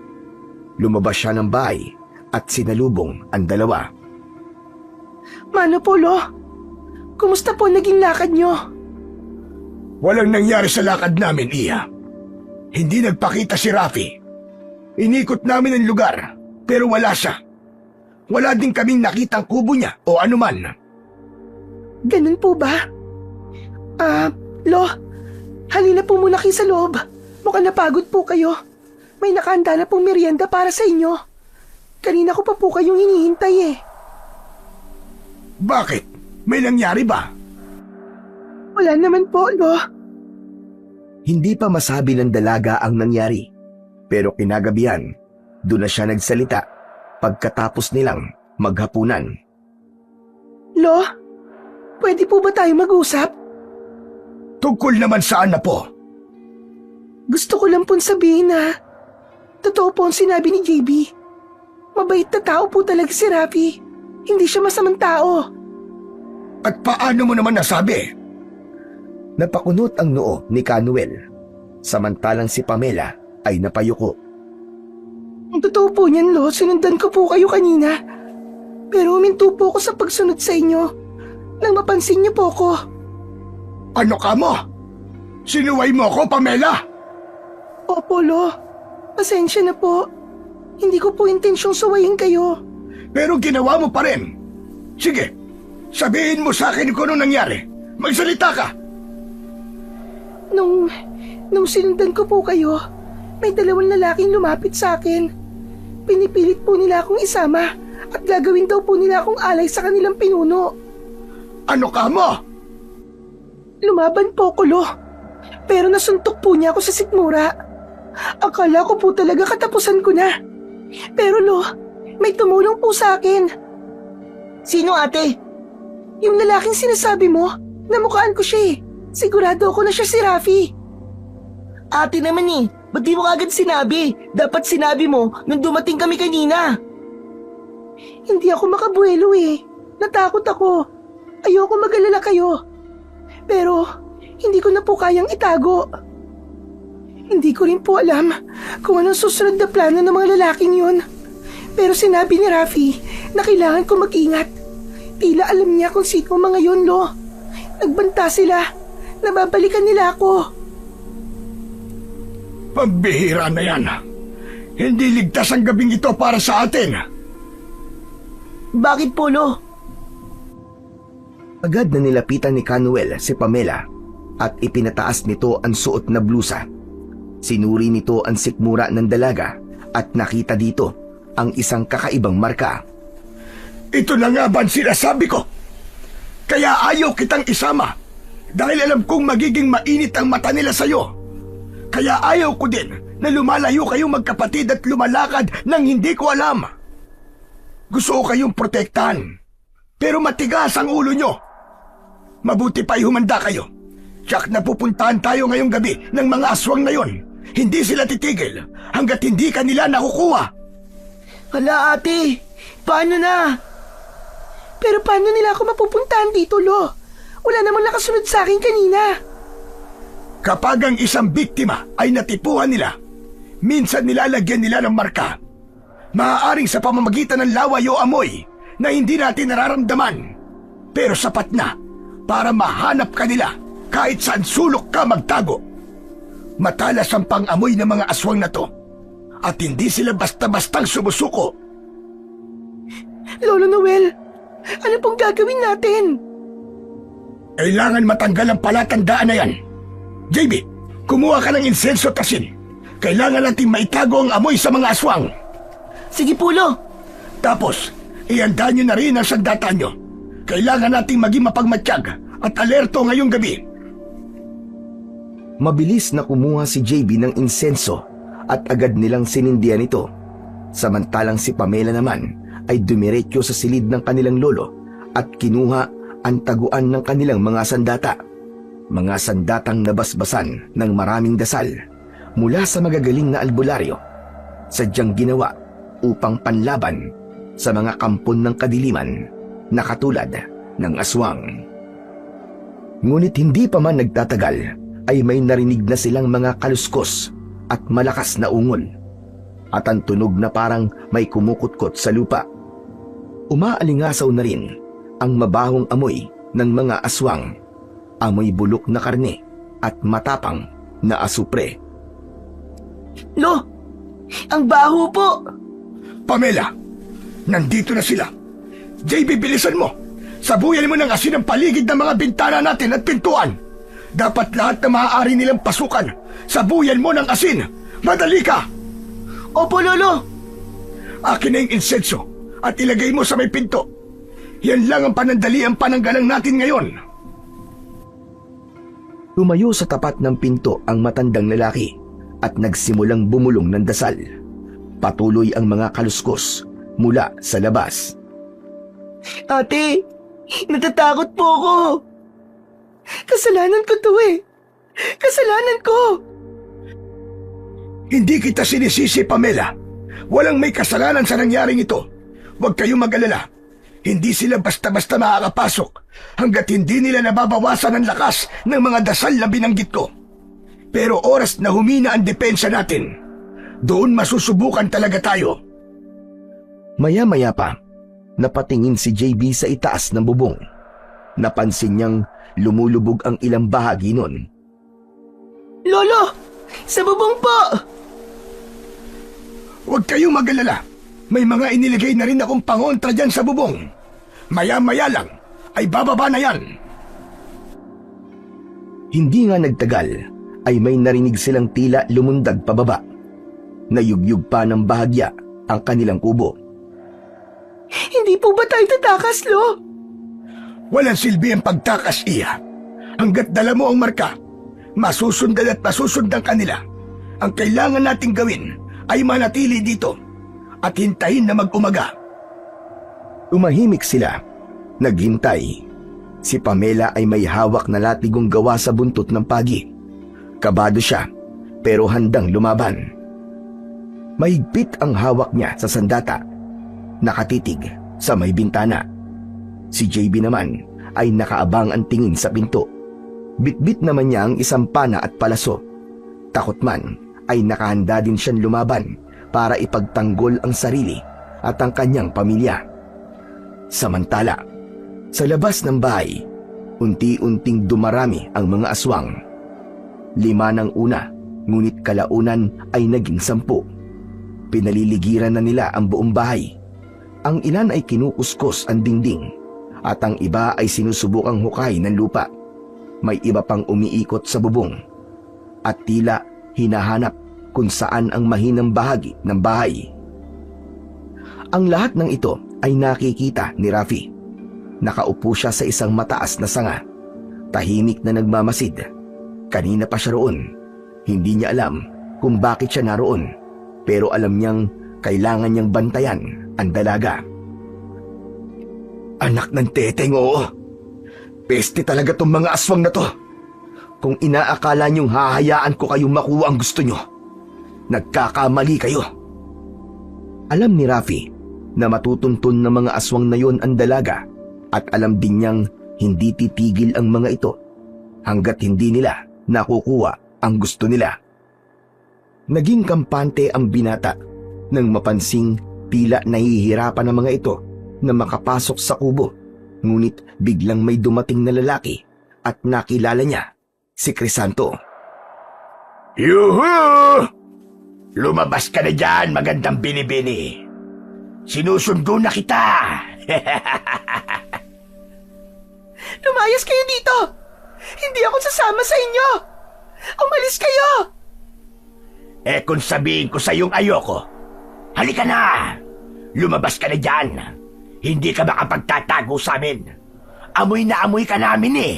Lumabas siya ng bahay at sinalubong ang dalawa. Mano po, Lo? Kumusta po naging lakad nyo? Walang nangyari sa lakad namin, Iya. Hindi nagpakita si Rafi. Inikot namin ang lugar, pero wala siya. Wala din kaming nakitang kubo niya o anuman. Ganun po ba? Lo, halina po muna kayo sa loob. Mukhang napagod po kayo. May nakahanda na pong merienda para sa inyo. Kanina ko pa po kayong hinihintay eh. Bakit? May nangyari ba? Wala naman po, Lo. Hindi pa masabi ng dalaga ang nangyari. Pero kinagabihan, doon na siya nagsalita pagkatapos nilang maghapunan. Lo, pwede po ba tayo mag-usap? Tungkol naman saan na po? Gusto ko lang pong sabihin na totoo po ang sinabi ni JB. Mabait na tao po talaga si Rafi. Hindi siya masamang tao. At paano mo naman nasabi? Napakunot ang noo ni Canuel, samantalang si Pamela ay napayuko. Ang totoo po niyan, Lo, sinundan ko po kayo kanina. Pero huminto po ako sa pagsunod sa inyo. Nang mapansin niyo po ko. Ano ka mo? Sinuway mo ko, Pamela? Opo, Lo. Pasensya na po. Hindi ko po intensyong suwayin kayo. Pero ginawa mo pa rin. Sige, sabihin mo sa akin kung anong nangyari. Magsalita ka! Nung sinundan ko po kayo, may dalawang lalaking lumapit sa akin. Pinipilit po nila akong isama at gagawin daw po nila akong alay sa kanilang pinuno. Ano ka mo? Lumaban po ko, Lo. Pero nasuntok po niya ako sa sikmura. Akala ko po talaga katapusan ko na. Pero Lo, may tumulong po sa akin. Sino, ate? Yung lalaking sinasabi mo, namukhaan ko siya eh. Sigurado ako na siya si Rafi. Ate naman eh, ba't di mo agad sinabi? Dapat sinabi mo nung dumating kami kanina. Hindi ako makabuelo eh. Natakot ako. Ayoko mag-alala kayo. Pero hindi ko na po kayang itago. Hindi ko rin po alam kung anong susunod na plano ng mga lalaking yun. Pero sinabi ni Rafi na kailangan ko mag-ingat. Tila alam niya kung sino mga yun, Lo. Nagbanta sila. Nababalikan nila ako. Pambihira na yan. Hindi ligtas ang gabing ito para sa atin. Bakit po, Lo? Agad na nilapitan ni Canuel si Pamela at ipinataas nito ang suot na blusa. Sinuri nito ang sikmura ng dalaga at nakita dito ang isang kakaibang marka. Ito na nga ba ang sinasabi ko? Kaya ayaw kitang isama dahil alam kong magiging mainit ang mata nila sa'yo. Kaya ayaw ko din na lumalayo kayong magkapatid at lumalakad nang hindi ko alam. Gusto ko kayong protektahan, pero matigas ang ulo nyo. Mabuti pa'y humanda kayo. Tiyak na pupuntahan tayo ngayong gabi ng mga aswang na yon. Hindi sila titigil hanggat hindi kanila nakukuha. Hala, ate. Paano na? Pero paano nila ako mapupuntahan dito, Lo? Wala namang nakasunod sa akin kanina. Kapag ang isang biktima ay natipuhan nila, minsan nilalagyan nila ng marka. Maaaring sa pamamagitan ng laway o amoy na hindi natin nararamdaman. Pero sapat na para mahanap ka nila kahit saan sulok ka magtago. Matalas ang pang-amoy ng mga aswang na to at hindi sila basta-bastang sumusuko. Lolo Noel, ano pong gagawin natin? Kailangan matanggal ang palatandaan na yan. JB, kumuha ka ng insenso at asin. Kailangan natin maitago ang amoy sa mga aswang. Sige po, Lo. Tapos, ihanda nyo na rin ang sandata nyo. Kailangan nating maging mapagmatsyag at alerto ngayong gabi. Mabilis na kumuha si JB ng insenso at agad nilang sinindihan ito. Samantalang si Pamela naman ay dumiretso sa silid ng kanilang lolo at kinuha ang taguan ng kanilang mga sandata. Mga sandatang nabasbasan ng maraming dasal mula sa magagaling na albularyo, sadyang ginawa upang panlaban sa mga kampon ng kadiliman na katulad ng aswang. Ngunit hindi pa man nagtatagal ay may narinig na silang mga kaluskos at malakas na ungol at ang tunog na parang may kumukutkot sa lupa. Umaalingasaw na rin ang mabahong amoy ng mga aswang, amoy bulok na karne at matapang na asupre. Lo, ang baho po. Pamela, nandito na sila. JB, bilisan mo. Sabuyan mo ng asin ang paligid ng mga bintana natin at pintuan. Dapat lahat na maaari nilang pasukan. Sabuyan mo ng asin. Madali ka! Opo, Lolo. Akin na yung insenso at ilagay mo sa may pinto. Yan lang ang panandaliang pananggalang natin ngayon. Tumayo sa tapat ng pinto ang matandang lalaki at nagsimulang bumulong ng dasal. Patuloy ang mga kaluskos mula sa labas. Ate, natatakot po ako. Kasalanan ko to eh. Kasalanan ko. Hindi kita sinisisi, Pamela. Walang may kasalanan sa nangyaring ito. Huwag kayong mag-alala. Hindi sila basta-basta makakapasok hanggat hindi nila nababawasan ang lakas ng mga dasal na binanggit ko. Pero oras na humina ang depensa natin, doon masusubukan talaga tayo. Maya-maya pa, napatingin si JB sa itaas ng bubong. Napansin niyang lumulubog ang ilang bahagi nun. Lolo, sa bubong po. Huwag kayong mag-alala. May mga inilagay na rin akong pangontra dyan sa bubong. Maya-maya lang ay bababa na yan. Hindi nga nagtagal ay may narinig silang tila lumundag pababa. Nayugyug pa ng bahagya ang kanilang kubo. Hindi po ba tayo tatakas, Lo? Walang silbi ang pagtakas, Iya. Hanggat dala mo ang marka, masusundan at masusundan kanila. Ang kailangan nating gawin ay manatili dito at hintayin na mag-umaga. Umahimik sila. Naghintay. Si Pamela ay may hawak na latigong gawa sa buntot ng pagi. Kabado siya, pero handang lumaban. Mahigpit ang hawak niya sa sandata. Nakatitig sa may bintana. Si JB naman ay nakaabang ang tingin sa pinto. Bitbit naman niya ang isang pana at palaso. Takot man ay nakahanda din siyang lumaban para ipagtanggol ang sarili at ang kanyang pamilya. Samantala, sa labas ng bahay, unti-unting dumarami ang mga aswang. 5 ng una, ngunit kalaunan ay naging 10. Pinaliligiran na nila ang buong bahay. Ang ilan ay kinukuskos ang dingding at ang iba ay sinusubukang hukay ng lupa. May iba pang umiikot sa bubong at tila hinahanap kung saan ang mahinang bahagi ng bahay. Ang lahat ng ito ay nakikita ni Rafi. Nakaupo siya sa isang mataas na sanga. Tahimik na nagmamasid. Kanina pa siya roon. Hindi niya alam kung bakit siya naroon, pero alam niyang kailangan niyang bantayan ang dalaga. Anak ng teteng, oo. Peste talaga tong mga aswang na to. Kung inaakala niyong hahayaan ko kayong makuha ang gusto niyo, nagkakamali kayo. Alam ni Rafi na matutuntun ng mga aswang na yon ang dalaga at alam din niyang hindi titigil ang mga ito hanggat hindi nila nakukuha ang gusto nila. Naging kampante ang binata nang mapansing tila nahihirapan ang mga ito na makapasok sa kubo, ngunit biglang may dumating na lalaki at nakilala niya si Crisanto. Yuhu! Lumabas ka na dyan, magandang binibini. Sinusundo na kita. Lumayas kayo dito. Hindi ako sasama sa inyo. Umalis kayo. Kung sabihin ko sa iyong ayoko, halika na. Lumabas ka na dyan. Hindi ka makapagtatago sa amin. Amoy na amoy ka namin eh.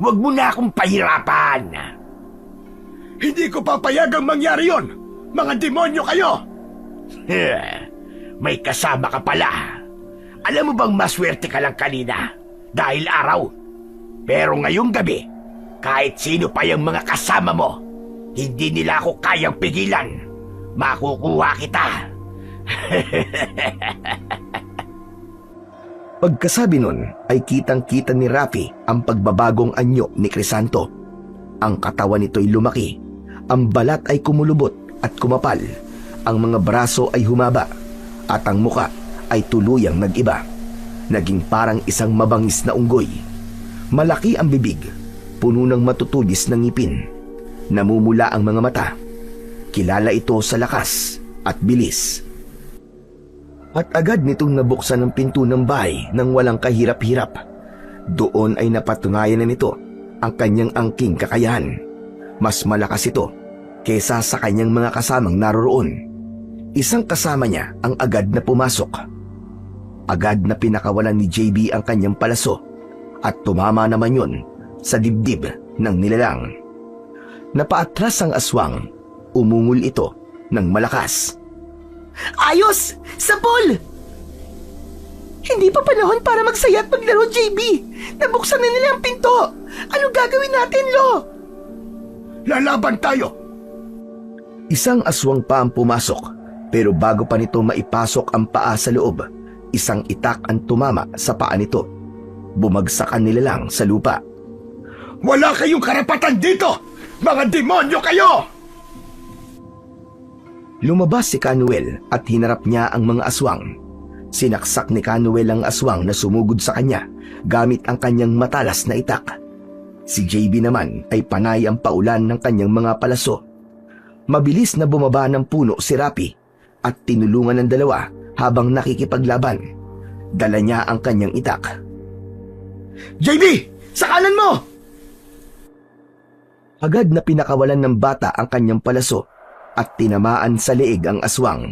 Huwag mo na akong pahirapan. Hindi ko papayagang mangyari yon. Mga demonyo kayo. May kasama ka pala. Alam mo bang maswerte ka lang kanina dahil araw? Pero ngayong gabi, kahit sino pa yung mga kasama mo, hindi nila ako kayang pigilan. Makukuha kita. Pagkasabi nun ay kitang-kita ni Rafi ang pagbabagong anyo ni Crisanto. Ang katawan nito'y lumaki, ang balat ay kumulubot at kumapal, ang mga braso ay humaba, at ang muka ay tuluyang nag-iba. naging parang isang mabangis na unggoy. Malaki ang bibig, puno ng matutulis na ngipin. Namumula ang mga mata. Kilala ito sa lakas at bilis. At agad nitong nabuksan ang pinto ng bahay nang walang kahirap-hirap. Doon ay napatunayan na nito ang kanyang angking kakayahan. Mas malakas ito kesa sa kanyang mga kasamang naroroon. Isang kasama niya ang agad na pumasok. Agad na pinakawalan ni JB ang kanyang palaso at tumama naman yun sa dibdib ng nilalang. Napaatras ang aswang, umungol ito ng malakas. Ayos! Sapol! Hindi pa panahon para magsaya at maglaro, JB! Nabuksan na nila ang pinto! Anong gagawin natin, Lo? Lalaban tayo! Isang aswang pa ang pumasok, pero bago pa nito maipasok ang paa sa loob, isang itak ang tumama sa paa nito. Bumagsakan nila lang sa lupa. Wala kayong karapatan dito! Mga demonyo kayo! Lumabas si Canuel at hinarap niya ang mga aswang. Sinaksak ni Canuel ang aswang na sumugod sa kanya gamit ang kanyang matalas na itak. Si JB naman ay panay ang paulan ng kanyang mga palaso. Mabilis na bumaba ng puno si Rapi at tinulungan ng dalawa habang nakikipaglaban. Dala niya ang kanyang itak. JB! Sa kanan mo! Agad na pinakawalan ng bata ang kanyang palaso at tinamaan sa leeg ang aswang.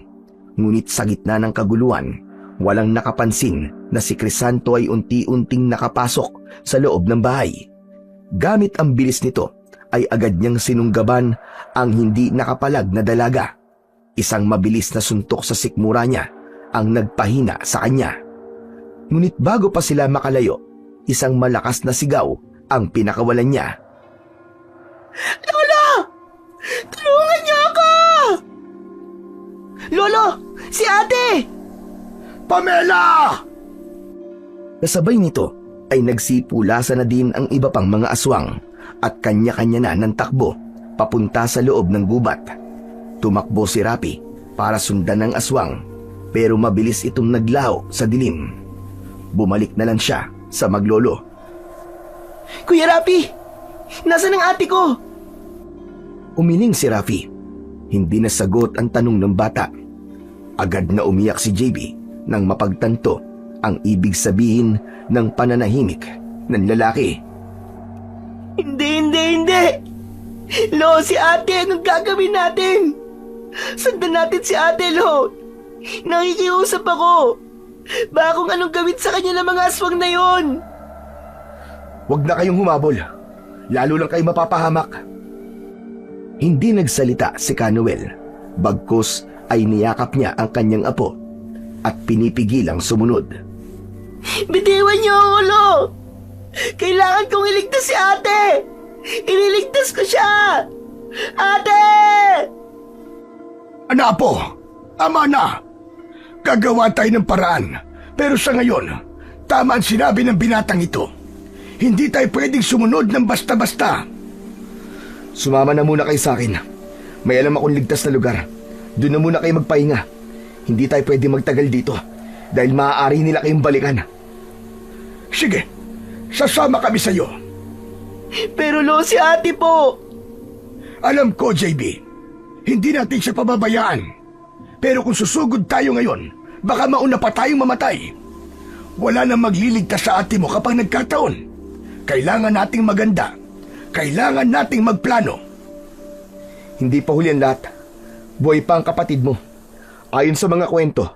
Ngunit sa gitna ng kaguluhan, walang nakapansin na si Crisanto ay unti-unting nakapasok sa loob ng bahay. Gamit ang bilis nito ay agad niyang sinunggaban ang hindi nakapalag na dalaga. Isang mabilis na suntok sa sikmura niya ang nagpahina sa kanya. Ngunit bago pa sila makalayo, isang malakas na sigaw ang pinakawalan niya. Lolo! Tulungan niyo ako! Lolo! Si ate! Pamela! Kasabay nito ay nagsipulasan na din ang iba pang mga aswang at kanya-kanya na ng takbo papunta sa loob ng gubat. Tumakbo si Rapi para sundan ng aswang pero mabilis itong naglaho sa dilim. Bumalik na lang siya sa maglolo. Kuya Rapi! Nasaan ang ate ko? Umiling si Rafi. Hindi nasagot ang tanong ng bata. Agad na umiyak si JB nang mapagtanto ang ibig sabihin ng pananahimik ng lalaki. Hindi! Lo, si ate, anong gagawin natin? Sundan natin si ate, Lo. Nakikiusap ako. Baka kung anong gawin sa kanya ng mga aswang na yon. Huwag na kayong humabol. Lalo lang kayo mapapahamak. Hindi nagsalita si Canuel. Bagkus ay niyakap niya ang kanyang apo at pinipigilang sumunod. Bitiwan niyo ako, Lo. Kailangan kong iligtas si ate. Ililigtas ko siya. Ate! Anapo! Tama na! Gagawa tayo ng paraan. Pero sa ngayon, tama ang sinabi ng binatang ito. Hindi tayo pwedeng sumunod ng basta-basta. Sumama na muna kayo sa akin. May alam akong ligtas na lugar. Doon na muna kayo magpahinga. Hindi tayo pwede magtagal dito dahil maaari nila kayong balikan. Sige, sasama kami sa iyo. Pero Lo, si ate po. Alam ko, JB, hindi natin siya pababayaan. Pero kung susugod tayo ngayon, baka mauna pa tayong mamatay. Wala nang magliligtas sa ate mo kapag nagkataon. Kailangan nating maganda. Kailangan nating magplano. Hindi pa huli ang lahat. Buhay pa ang kapatid mo. Ayon sa mga kwento,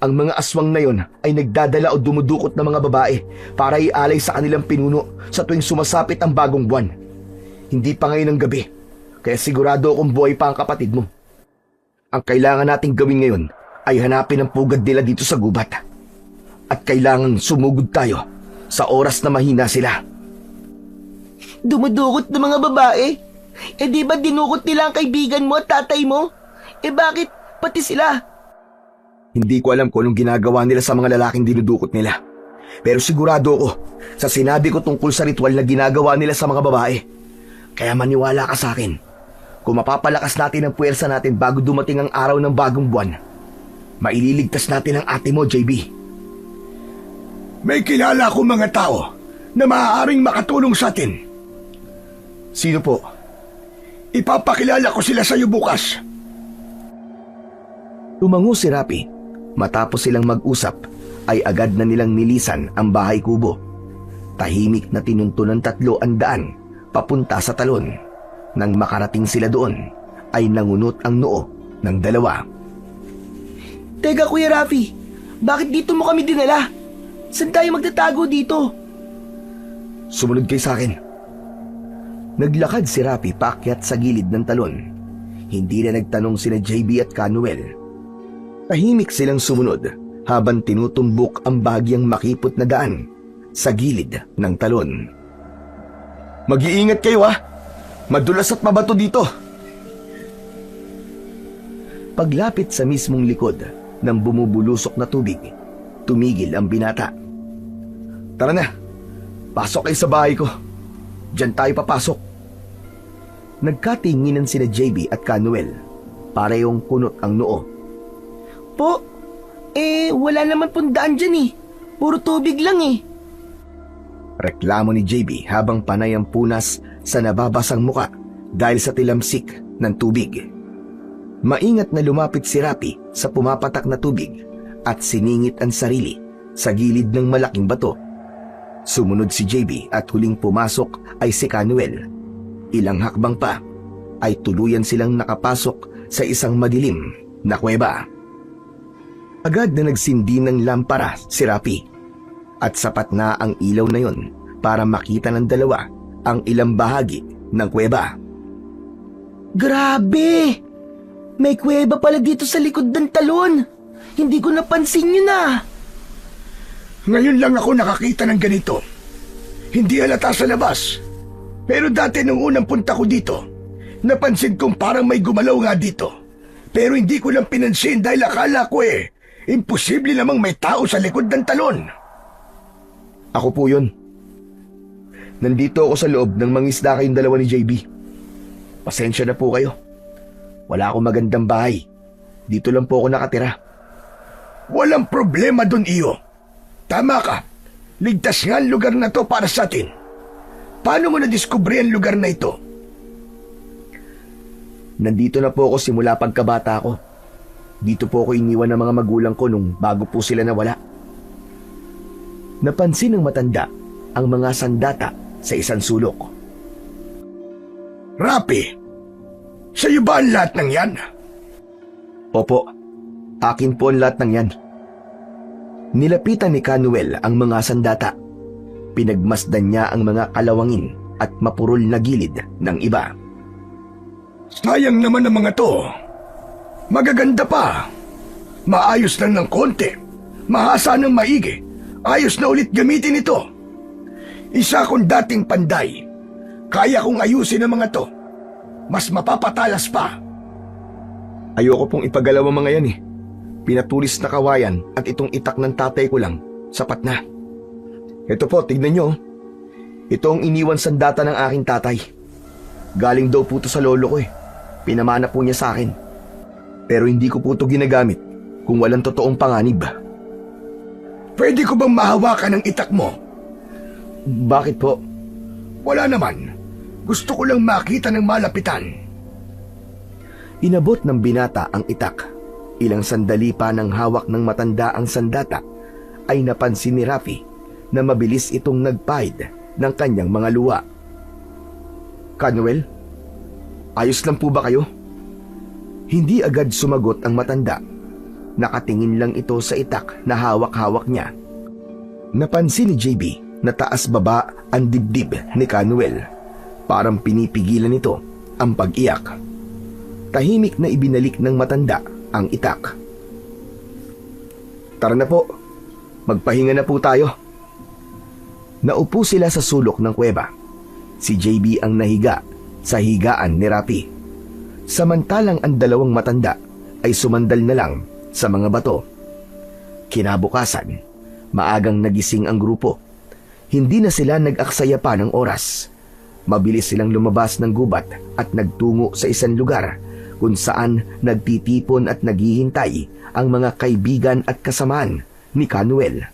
ang mga aswang na yon ay nagdadala o dumudukot ng mga babae para ialay sa kanilang pinuno sa tuwing sumasapit ang bagong buwan. Hindi pa ngayon ang gabi, kaya sigurado akong buhay pa ang kapatid mo. Ang kailangan nating gawin ngayon ay hanapin ang pugad nila dito sa gubat. At kailangan sumugod tayo sa oras na mahina sila. Dumudukot ng mga babae? Di ba dinukot nila ang kaibigan mo at tatay mo? Bakit pati sila? Hindi ko alam kung anong ginagawa nila sa mga lalaking dinudukot nila. Pero sigurado ako sa sinabi ko tungkol sa ritual na ginagawa nila sa mga babae. Kaya maniwala ka sa akin. Kung mapapalakas natin ang puwersa natin bago dumating ang araw ng bagong buwan, maililigtas natin ang ate mo, JB. May kilala akong mga tao na maaaring makatulong sa atin. Sino po? Ipapakilala ko sila sa iyo bukas. Tumango si Rapi. Matapos silang mag-usap, ay agad na nilang nilisan ang bahay kubo. Tahimik na tinunto ng 300 papunta sa talon. Nang makarating sila doon, ay nangunot ang noo ng dalawa. Teka Kuya Rafi, bakit dito mo kami dinala? Saan tayo magtatago dito? Sumunod kayo sa akin. Naglakad si Rapi paakyat sa gilid ng talon. Hindi na nagtanong sina JB at Canuel. Tahimik silang sumunod habang tinutumbok ang bahagyang makipot na daan sa gilid ng talon. Mag-iingat kayo ha! Madulas at mabato dito! Paglapit sa mismong likod ng bumubulusok na tubig, tumigil ang binata. Tara na! Pasok kayo sa bahay ko. Diyan tayo papasok. Nagkatinginan sina JB at Canuel. Parehong kunot ang noo. Po, wala naman pong daan dyan eh. Puro tubig lang eh. Reklamo ni JB habang panay ang punas sa nababasang muka dahil sa tilamsik ng tubig. Maingat na lumapit si Rapi sa pumapatak na tubig at siningit ang sarili sa gilid ng malaking bato. Sumunod si JB at huling pumasok ay si Canuel. Ilang hakbang pa ay tuluyan silang nakapasok sa isang madilim na kuweba. Agad na nagsindi ng lampara si Rapi at sapat na ang ilaw na yon para makita ng dalawa ang ilang bahagi ng kuweba. Grabe! May kuweba pala dito sa likod ng talon. Hindi ko napansin yun ah. Ngayon lang ako nakakita ng ganito. Hindi halata sa labas. Pero dati nung unang punta ko dito, napansin kong parang may gumalaw nga dito. Pero hindi ko lang pinansin dahil akala ko imposible namang may tao sa likod ng talon. Ako po yun. Nandito ako sa loob ng mangisda kayong dalawa ni JB. Pasensya na po kayo. Wala akong magandang bahay. Dito lang po ako nakatira. Walang problema dun, iyo. Tama ka. Ligtas nga ang lugar na to para sa atin. Paano mo nadiskubre ang lugar na ito? Nandito na po ako simula pagkabata ko. Dito po ako iniwan ng mga magulang ko nung bago po sila nawala. Napansin ng matanda ang mga sandata sa isang sulok. Rapi, sa'yo ba ang lahat ng yan? Opo, akin po ang lahat ng yan. Nilapitan ni Canuel ang mga sandata. Pinagmasdan niya ang mga kalawangin at mapurol na gilid ng iba. Sayang naman ang mga to. Magaganda pa. Maayos lang ng konti. Mahasa ng maigi. Ayos na ulit gamitin ito. Isa akong dating panday. Kaya kong ayusin ang mga to. Mas mapapatalas pa. Ayoko pong ipagalaw ang mga yan eh. Pinatulis na kawayan at itong itak ng tatay ko lang, sapat na. Ito po, tignan nyo. Ito ang iniwan sandata ng aking tatay. Galing daw po to sa lolo ko eh. Pinamana po niya sa akin. Pero hindi ko po ito ginagamit kung walang totoong panganib. Pwede ko bang mahawakan ang itak mo? Bakit po? Wala naman. Gusto ko lang makita ng malapitan. Inabot ng binata ang itak. Ilang sandali pa nang hawak ng matanda ang sandata ay napansin ni Rafi na mabilis itong nagpahid ng kanyang mga luha. Canuel, ayos lang po ba kayo? Hindi agad sumagot ang matanda. Nakatingin lang ito sa itak na hawak-hawak niya. Napansin ni JB na taas-baba ang dibdib ni Canuel. Parang pinipigilan nito ang pag-iyak. Tahimik na ibinalik ng matanda ang itak. Tara na po, magpahinga na po tayo. Naupo sila sa sulok ng kuweba. Si JB ang nahiga sa higaan ni Rapi. Samantalang ang dalawang matanda ay sumandal na lang sa mga bato. Kinabukasan, maagang nagising ang grupo. Hindi na sila nag-aksaya pa ng oras. Mabilis silang lumabas ng gubat at nagtungo sa isang lugar kung saan nagtitipon at naghihintay ang mga kaibigan at kasamaan ni Canuel.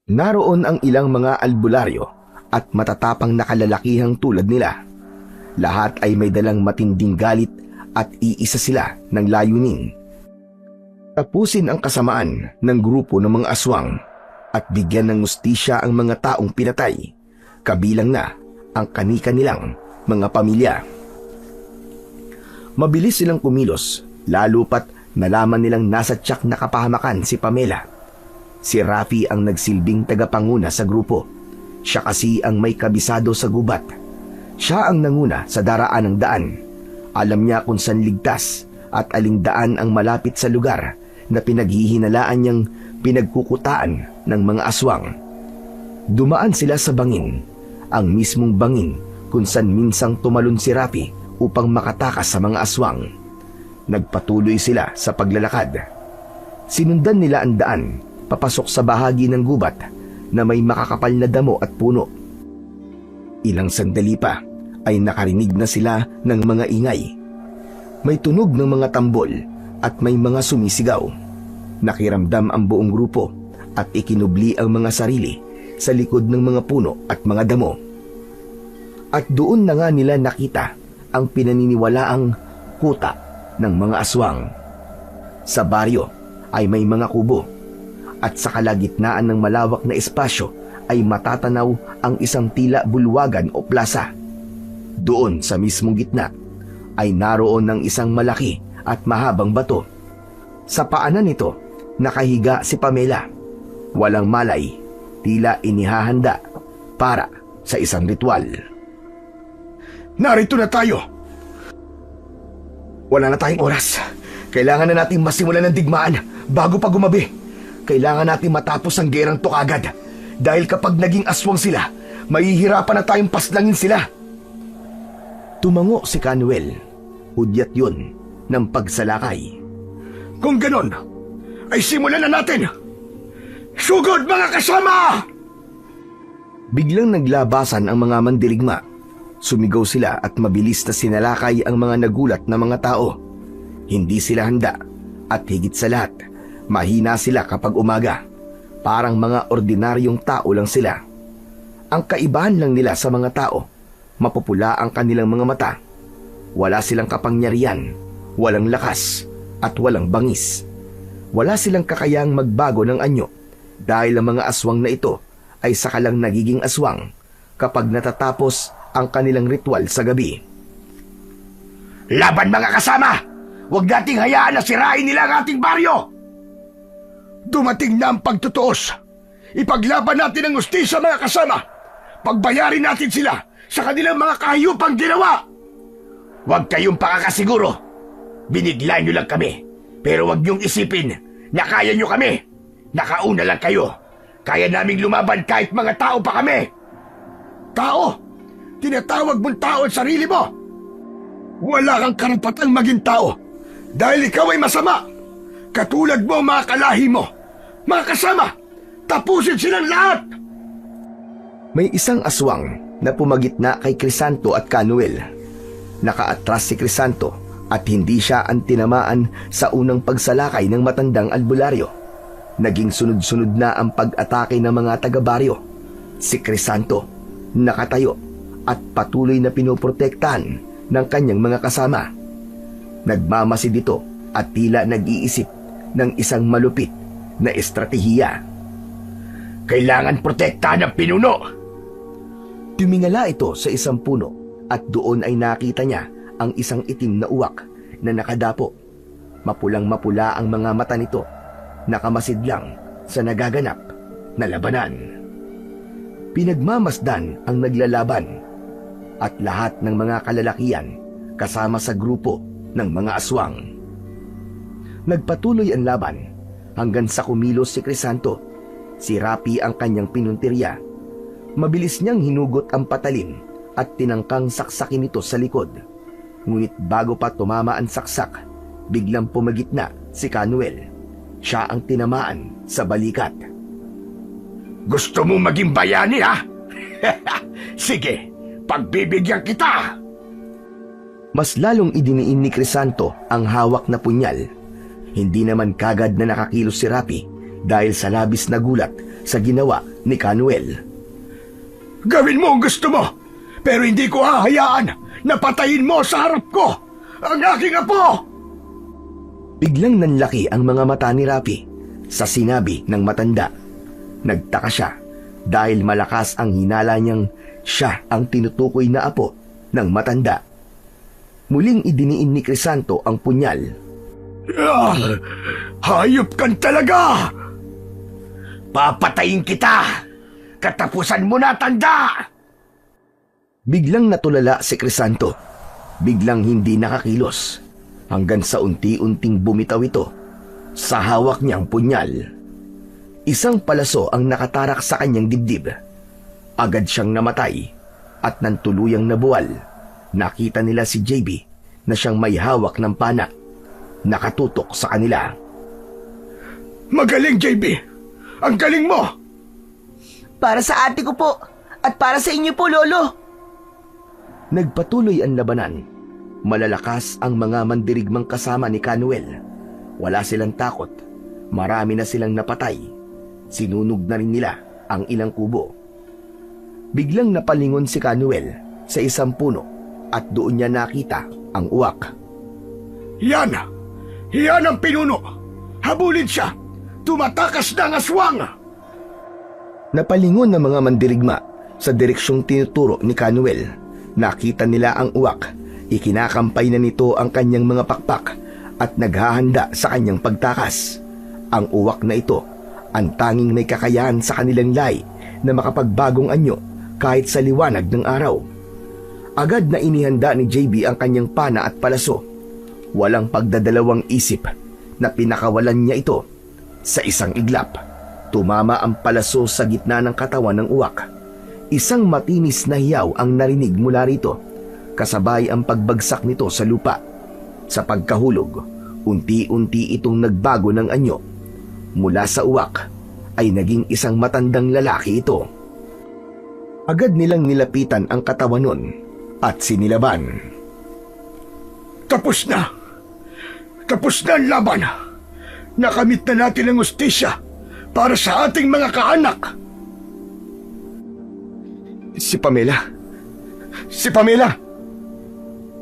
Naroon ang ilang mga albularyo at matatapang na kalalakihang tulad nila. Lahat ay may dalang matinding galit at iisa sila ng layunin. Tapusin ang kasamaan ng grupo ng mga aswang at bigyan ng hustisya ang mga taong pinatay, kabilang na ang kani-kanilang mga pamilya. Mabilis silang kumilos, lalo pat nalaman nilang nasa tiyak na kapahamakan si Pamela. Si Rafi ang nagsilbing tagapanguna sa grupo. Siya kasi ang may kabisado sa gubat. Siya ang nanguna sa daraan ng daan. Alam niya kung saan ligtas at aling daan ang malapit sa lugar na pinaghihinalaan niyang pinagkukutaan ng mga aswang. Dumaan sila sa bangin, ang mismong bangin kung saan minsang tumalon si Rafi upang makatakas sa mga aswang. Nagpatuloy sila sa paglalakad. Sinundan nila ang daan papasok sa bahagi ng gubat na may makakapal na damo at puno. Ilang sandali pa ay nakarinig na sila ng mga ingay. May tunog ng mga tambol at may mga sumisigaw. Nakiramdam ang buong grupo at ikinubli ang mga sarili sa likod ng mga puno at mga damo. At doon na nga nila nakita ang pinaniniwalaang kuta ng mga aswang. Sa baryo ay may mga kubo at sa kalagitnaan ng malawak na espasyo ay matatanaw ang isang tila bulwagan o plaza. Doon sa mismong gitna ay naroon ng isang malaki at mahabang bato. Sa paanan nito, nakahiga si Pamela. Walang malay, tila inihahanda para sa isang ritual. Narito na tayo! Wala na tayong oras. Kailangan na natin masimulan ng digmaan bago pa gumabi. Kailangan natin matapos ang gerang to kagad. Dahil kapag naging aswang sila, mahihirapan na tayong paslangin sila. Tumango si Canuel. Hudyat yun ng pagsalakay. Kung ganon, ay simulan na natin! Sugod mga kasama! Biglang naglabasan ang mga mandirigma. Sumigaw sila at mabilis na sinalakay ang mga nagulat na mga tao. Hindi sila handa at higit sa lahat, mahina sila kapag umaga. Parang mga ordinaryong tao lang sila. Ang kaibahan lang nila sa mga tao, mapupula ang kanilang mga mata. Wala silang kapangyarihan, walang lakas, at walang bangis. Wala silang kakayang magbago ng anyo dahil ang mga aswang na ito ay sakalang nagiging aswang kapag natatapos ang kanilang ritual sa gabi. Laban mga kasama! Huwag nating hayaan na sirain nila ang ating baryo! Dumating na ang pagtutuos. Ipaglaban natin ang hustisya mga kasama. Pagbayarin natin sila sa kanilang mga kahiyupang ginawa. Huwag kayong pakakasiguro. Binigla nyo lang kami. Pero huwag nyong isipin na kaya nyo kami. Nakauna lang kayo. Kaya naming lumaban kahit mga tao pa kami. Tao? Tinatawag mong tao ang sarili mo? Wala kang karapatang maging tao dahil ikaw ay masama. Katulad mo ang mga kalahi mo. Mga kasama, tapusin silang lahat! May isang aswang na pumagitna kay Crisanto at Canuel. Nakaatras si Crisanto at hindi siya ang tinamaan sa unang pagsalakay ng matandang albularyo. Naging sunod-sunod na ang pag-atake ng mga taga-baryo. Si Crisanto nakatayo at patuloy na pinoprotektahan ng kanyang mga kasama. Nagmamasid ito at tila nag-iisip ng isang malupit na estratehiya. Kailangan protektahan ng pinuno. Tumingala ito sa isang puno at doon ay nakita niya ang isang itim na uwak na nakadapo. Mapulang-mapula ang mga mata nito, nakamasid lang sa nagaganap na labanan. Pinagmamasdan ang naglalaban at lahat ng mga kalalakian kasama sa grupo ng mga aswang. Nagpatuloy ang laban hanggang sa kumilos si Crisanto. Si Rapi ang kanyang pinuntirya. Mabilis niyang hinugot ang patalim at tinangkang saksakin ito sa likod. Ngunit bago pa tumama ang saksak, biglang pumagitna si Canuel. Siya ang tinamaan sa balikat. Gusto mo maging bayani, ha? Sige, pagbibigyan kita! Mas lalong idiniin ni Crisanto ang hawak na punyal. Hindi naman kagad na nakakilos si Rapi. dahil sa labis na gulat sa ginawa ni Canuel. Gawin mo ang gusto mo, pero hindi ko hahayaan na patayin mo sa harap ko ang aking apo! Biglang nanlaki ang mga mata ni Rafi sa sinabi ng matanda. Nagtaka siya dahil malakas ang hinala niyang siya ang tinutukoy na apo ng matanda. Muling idiniin ni Crisanto ang punyal. Hayop kan talaga! Papatayin kita! Katapusan mo na, tanda! Biglang natulala si Crisanto. Biglang hindi nakakilos hanggang sa unti-unting bumitaw ito sa hawak niyang punyal. Isang palaso ang nakatarak sa kanyang dibdib. Agad siyang namatay at nang tuluyang nabuwal, nakita nila si JB na siyang may hawak ng pana, nakatutok sa kanila. Magaling, JB! Ang galing mo! Para sa ate ko po at para sa inyo po, Lolo. Nagpatuloy ang labanan. Malalakas ang mga mandirigmang kasama ni Canuel. Wala silang takot. Marami na silang napatay. Sinunog na rin nila ang ilang kubo. Biglang napalingon si Canuel sa isang puno at doon niya nakita ang uwak. Yan! Yan ang pinuno! Habulin siya! Tumatakas na ang aswang! Napalingon ng mga mandirigma sa direksyong tinuturo ni Canuel. Nakita nila ang uwak. Ikinakampay na nito ang kanyang mga pakpak at naghahanda sa kanyang pagtakas. Ang uwak na ito, ang tanging may kakayahan sa kanilang lay na makapagbagong anyo kahit sa liwanag ng araw. Agad na inihanda ni JB ang kanyang pana at palaso. Walang pagdadalawang isip na pinakawalan niya ito. Sa isang iglap, tumama ang palaso sa gitna ng katawan ng uwak. Isang matinis na hiyaw ang narinig mula rito, kasabay ang pagbagsak nito sa lupa. Sa pagkahulog, unti-unti itong nagbago ng anyo. Mula sa uwak ay naging isang matandang lalaki ito. Agad nilang nilapitan ang katawan nun at sinilaban. Tapos na! Tapos na ang laban! Nakamit na natin ang hustisya para sa ating mga kaanak! Si Pamela! Si Pamela!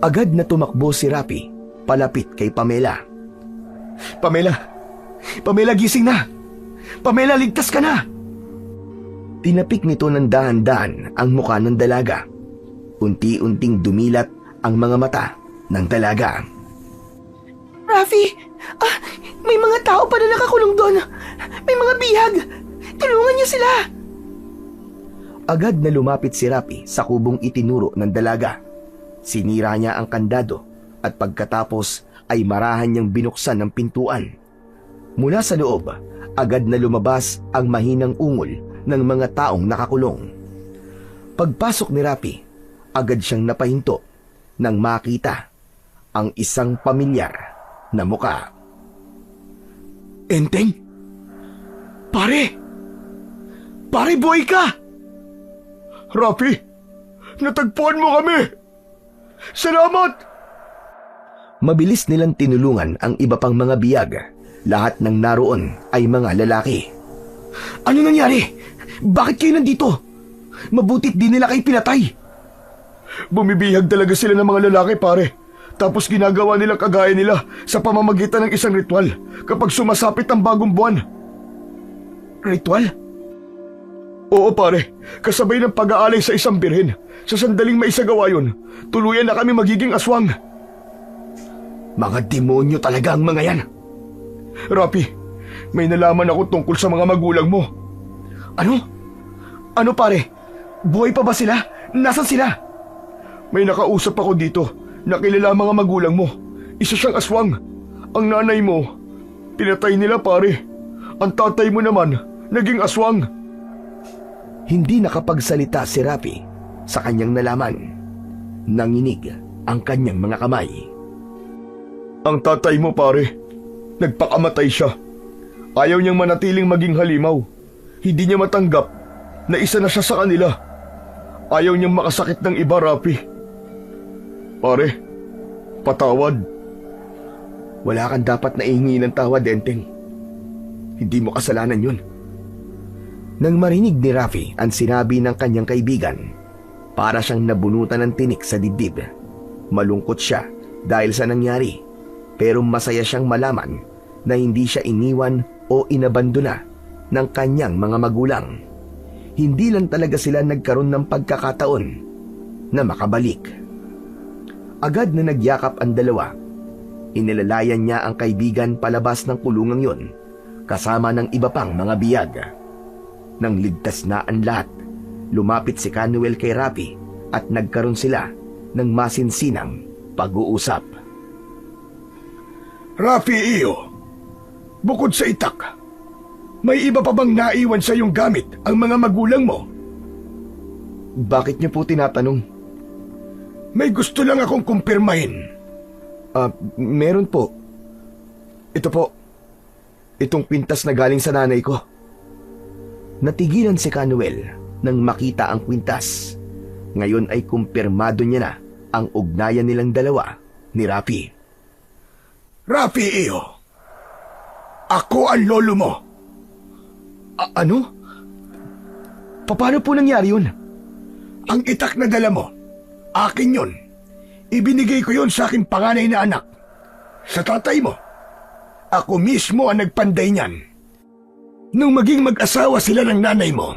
Agad na tumakbo si Rafi palapit kay Pamela. Pamela! Pamela, gising na! Pamela, ligtas ka na! Tinapik nito ng dahan-dahan ang mukha ng dalaga. Unti-unting dumilat ang mga mata ng dalaga. Rafi! May mga tao pa na nakakulong doon. May mga bihag. Tulungan niyo sila. Agad na lumapit si Rafi sa kubong itinuro ng dalaga. Sinira niya ang kandado at pagkatapos ay marahan niyang binuksan ang pintuan. Mula sa loob, agad na lumabas ang mahinang ungol ng mga taong nakakulong. Pagpasok ni Rafi, agad siyang napahinto nang makita ang isang pamilyar na muka. Enteng? Pare! Pare, buhay ka! Rafi, natagpuan mo kami! Salamat! Mabilis nilang tinulungan ang iba pang mga biyag. Lahat ng naroon ay mga lalaki. Ano nangyari? Bakit kayo nandito? Mabutit di nila kayo pinatay. Bumibihag talaga sila ng mga lalaki, pare. Tapos ginagawa nilang kagaya nila sa pamamagitan ng isang ritual kapag sumasapit ang bagong buwan. Ritual? Oo, pare. Kasabay ng pag-aalay sa isang birhen. Sa sandaling maisagawa yun, tuluyan na kami magiging aswang. Mga demonyo talaga ang mga yan. Rafi, may nalaman ako tungkol sa mga magulang mo. Ano? Ano, pare? Buhay pa ba sila? Nasaan sila? May nakausap ako dito na kilala mga magulang mo. Isa siyang aswang. Ang nanay mo, pinatay nila, pare. Ang tatay mo naman, naging aswang. Hindi nakapagsalita si Rafi sa kanyang nalaman. Nanginig ang kanyang mga kamay. Ang tatay mo, pare, nagpakamatay siya. Ayaw niyang manatiling maging halimaw. Hindi niya matanggap na isa na siya sa kanila. Ayaw niyang makasakit ng iba, Rafi. Pare, patawad. Wala kang dapat na ihingi ng tawad, Enteng. Hindi mo kasalanan yun. Nang marinig ni Rafi ang sinabi ng kanyang kaibigan, para siyang nabunutan ng tinik sa dibdib. Malungkot siya dahil sa nangyari, pero masaya siyang malaman na hindi siya iniwan o inabandona ng kanyang mga magulang. Hindi lang talaga sila nagkaroon ng pagkakataon na makabalik. Agad na nagyakap ang dalawa. Inilalayan niya ang kaibigan palabas ng kulungang yon, kasama ng iba pang mga biyag. Nang ligtas na ang lahat, lumapit si Canuel kay Rafi at nagkaroon sila ng masinsinang pag-uusap. Rafi iyo, bukod sa itak, may iba pa bang naiwan sa iyong gamit ang mga magulang mo? Bakit niyo po tinatanong? May gusto lang akong kumpirmahin. Meron po. Ito po. Itong kwintas na galing sa nanay ko. Natigilan si Canuel nang makita ang kwintas. Ngayon ay kumpirmado niya na ang ugnayan nilang dalawa ni Rafi. Rafi iyo, ako ang lolo mo. Ano? Paano po nangyari yun? Ang itak na dala mo, akin yun. Ibinigay ko yun sa aking panganay na anak. Sa tatay mo. Ako mismo ang nagpanday niyan. Nung maging mag-asawa sila ng nanay mo,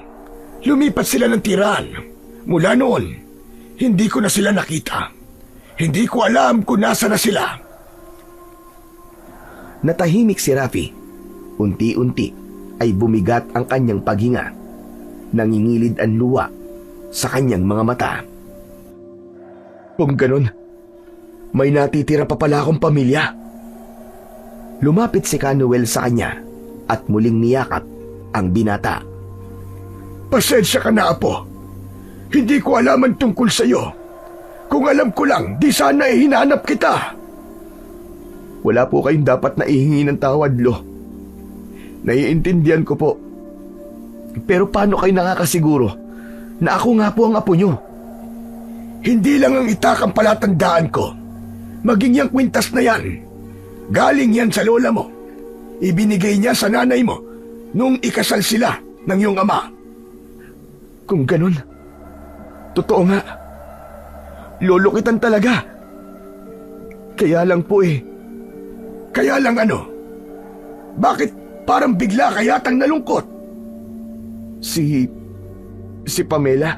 lumipat sila ng tirahan. Mula noon, hindi ko na sila nakita. Hindi ko alam kung nasa na sila. Natahimik si Rafi. Unti-unti ay bumigat ang kanyang paghinga. Nangingilid ang luha sa kanyang mga mata. Kung ganun, may natitira pa pala akong pamilya. Lumapit si Canuel sa kanya at muling niyakap ang binata. Pasensya ka na, apo. Hindi ko alam ang tungkol sa iyo. Kung alam ko lang, di sana hinanap kita. Wala po kayong dapat na ihingi ng tawad, Lo. Naiintindihan ko po. Pero paano kayo nakakasiguro na ako nga po ang apo nyo? Hindi lang ang itak ang palatandaan ko. Maging yung kwintas na yan. Galing yan sa lola mo. Ibinigay niya sa nanay mo nung ikasal sila ng iyong ama. Kung ganun, totoo nga. Lulukitan talaga. Kaya lang po eh. Kaya lang ano? Bakit parang bigla ka yatang nalungkot? Si Pamela.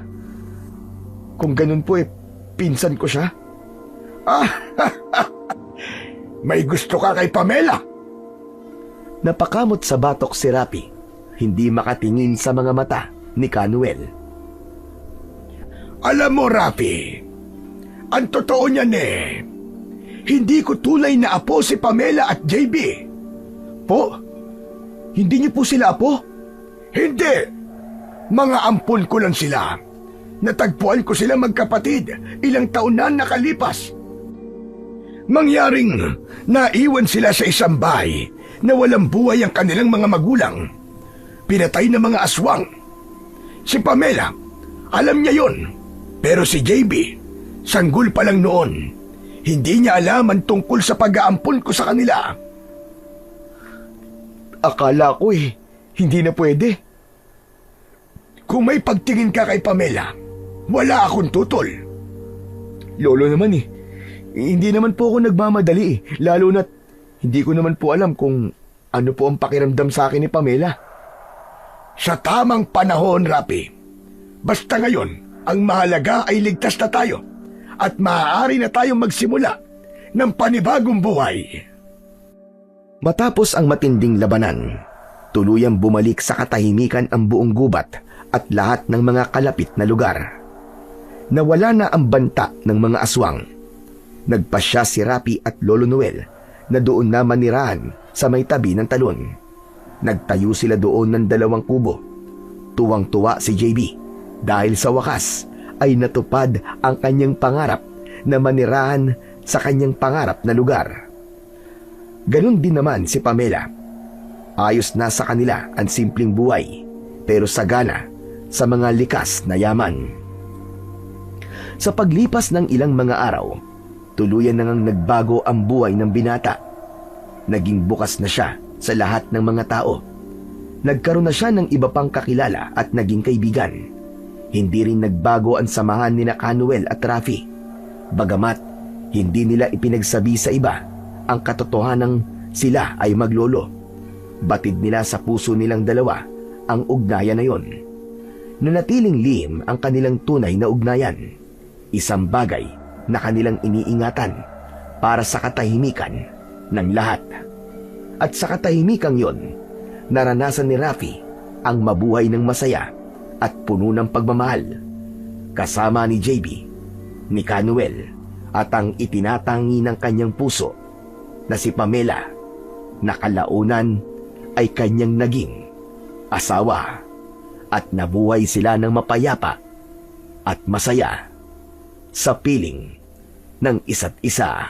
Kung ganun po eh, pinsan ko siya. May gusto ka kay Pamela? Napakamot sa batok si Rafi, hindi makatingin sa mga mata ni Canuel. Alam mo, Rafi, ang totoo niyan hindi ko tunay na apo si Pamela at JB. Po? Hindi niyo po sila apo? Hindi! Mga ampon ko lang sila. Natagpuan ko sila magkapatid ilang taon na nakalipas. Mangyaring naiwan sila sa isang bahay na walang buhay ang kanilang mga magulang. Pinatay ng mga aswang. Si Pamela, alam niya yon. Pero si JB, sanggol pa lang noon. Hindi niya alam ang tungkol sa pag-aampon ko sa kanila. Akala ko hindi na pwede. Kung may pagtingin ka kay Pamela, wala akong tutol. Lolo naman hindi naman po ako nagmamadali lalo na't hindi ko naman po alam kung ano po ang pakiramdam sa akin ni Pamela. Sa tamang panahon, Rapi. Basta ngayon, ang mahalaga ay ligtas na tayo at maaari na tayong magsimula ng panibagong buhay. Matapos ang matinding labanan, tuluyang bumalik sa katahimikan ang buong gubat at lahat ng mga kalapit na lugar. Nawala na ang banta ng mga aswang. Nagpasya si Rapi at Lolo Noel na doon na manirahan sa may tabi ng talon. Nagtayo sila doon ng 2 kubo. Tuwang-tuwa si JB dahil sa wakas ay natupad ang kanyang pangarap na manirahan sa kanyang pangarap na lugar. Ganon din naman si Pamela. Ayos na sa kanila ang simpleng buhay, pero sagana sa mga likas na yaman. Sa paglipas ng ilang mga araw, tuluyan na ngang nagbago ang buhay ng binata. Naging bukas na siya sa lahat ng mga tao Nagkaroon na siya ng iba pang kakilala at naging kaibigan. Hindi rin nagbago ang samahan ni Canuel at Rafi. Bagamat hindi nila ipinagsabi sa iba ang katotohanang sila ay maglolo. Batid nila sa puso nilang dalawa ang ugnayan na yon. Nanatiling lihim ang kanilang tunay na ugnayan. Isang bagay na kanilang iniingatan para sa katahimikan ng lahat. At sa katahimikang yon, naranasan ni Rafi ang mabuhay ng masaya at puno ng pagmamahal, kasama ni JB, ni Canuel, at ang itinatangi ng kanyang puso na si Pamela, na kalaunan ay kanyang naging asawa, at nabuhay sila ng mapayapa at masaya sa piling ng isa't isa.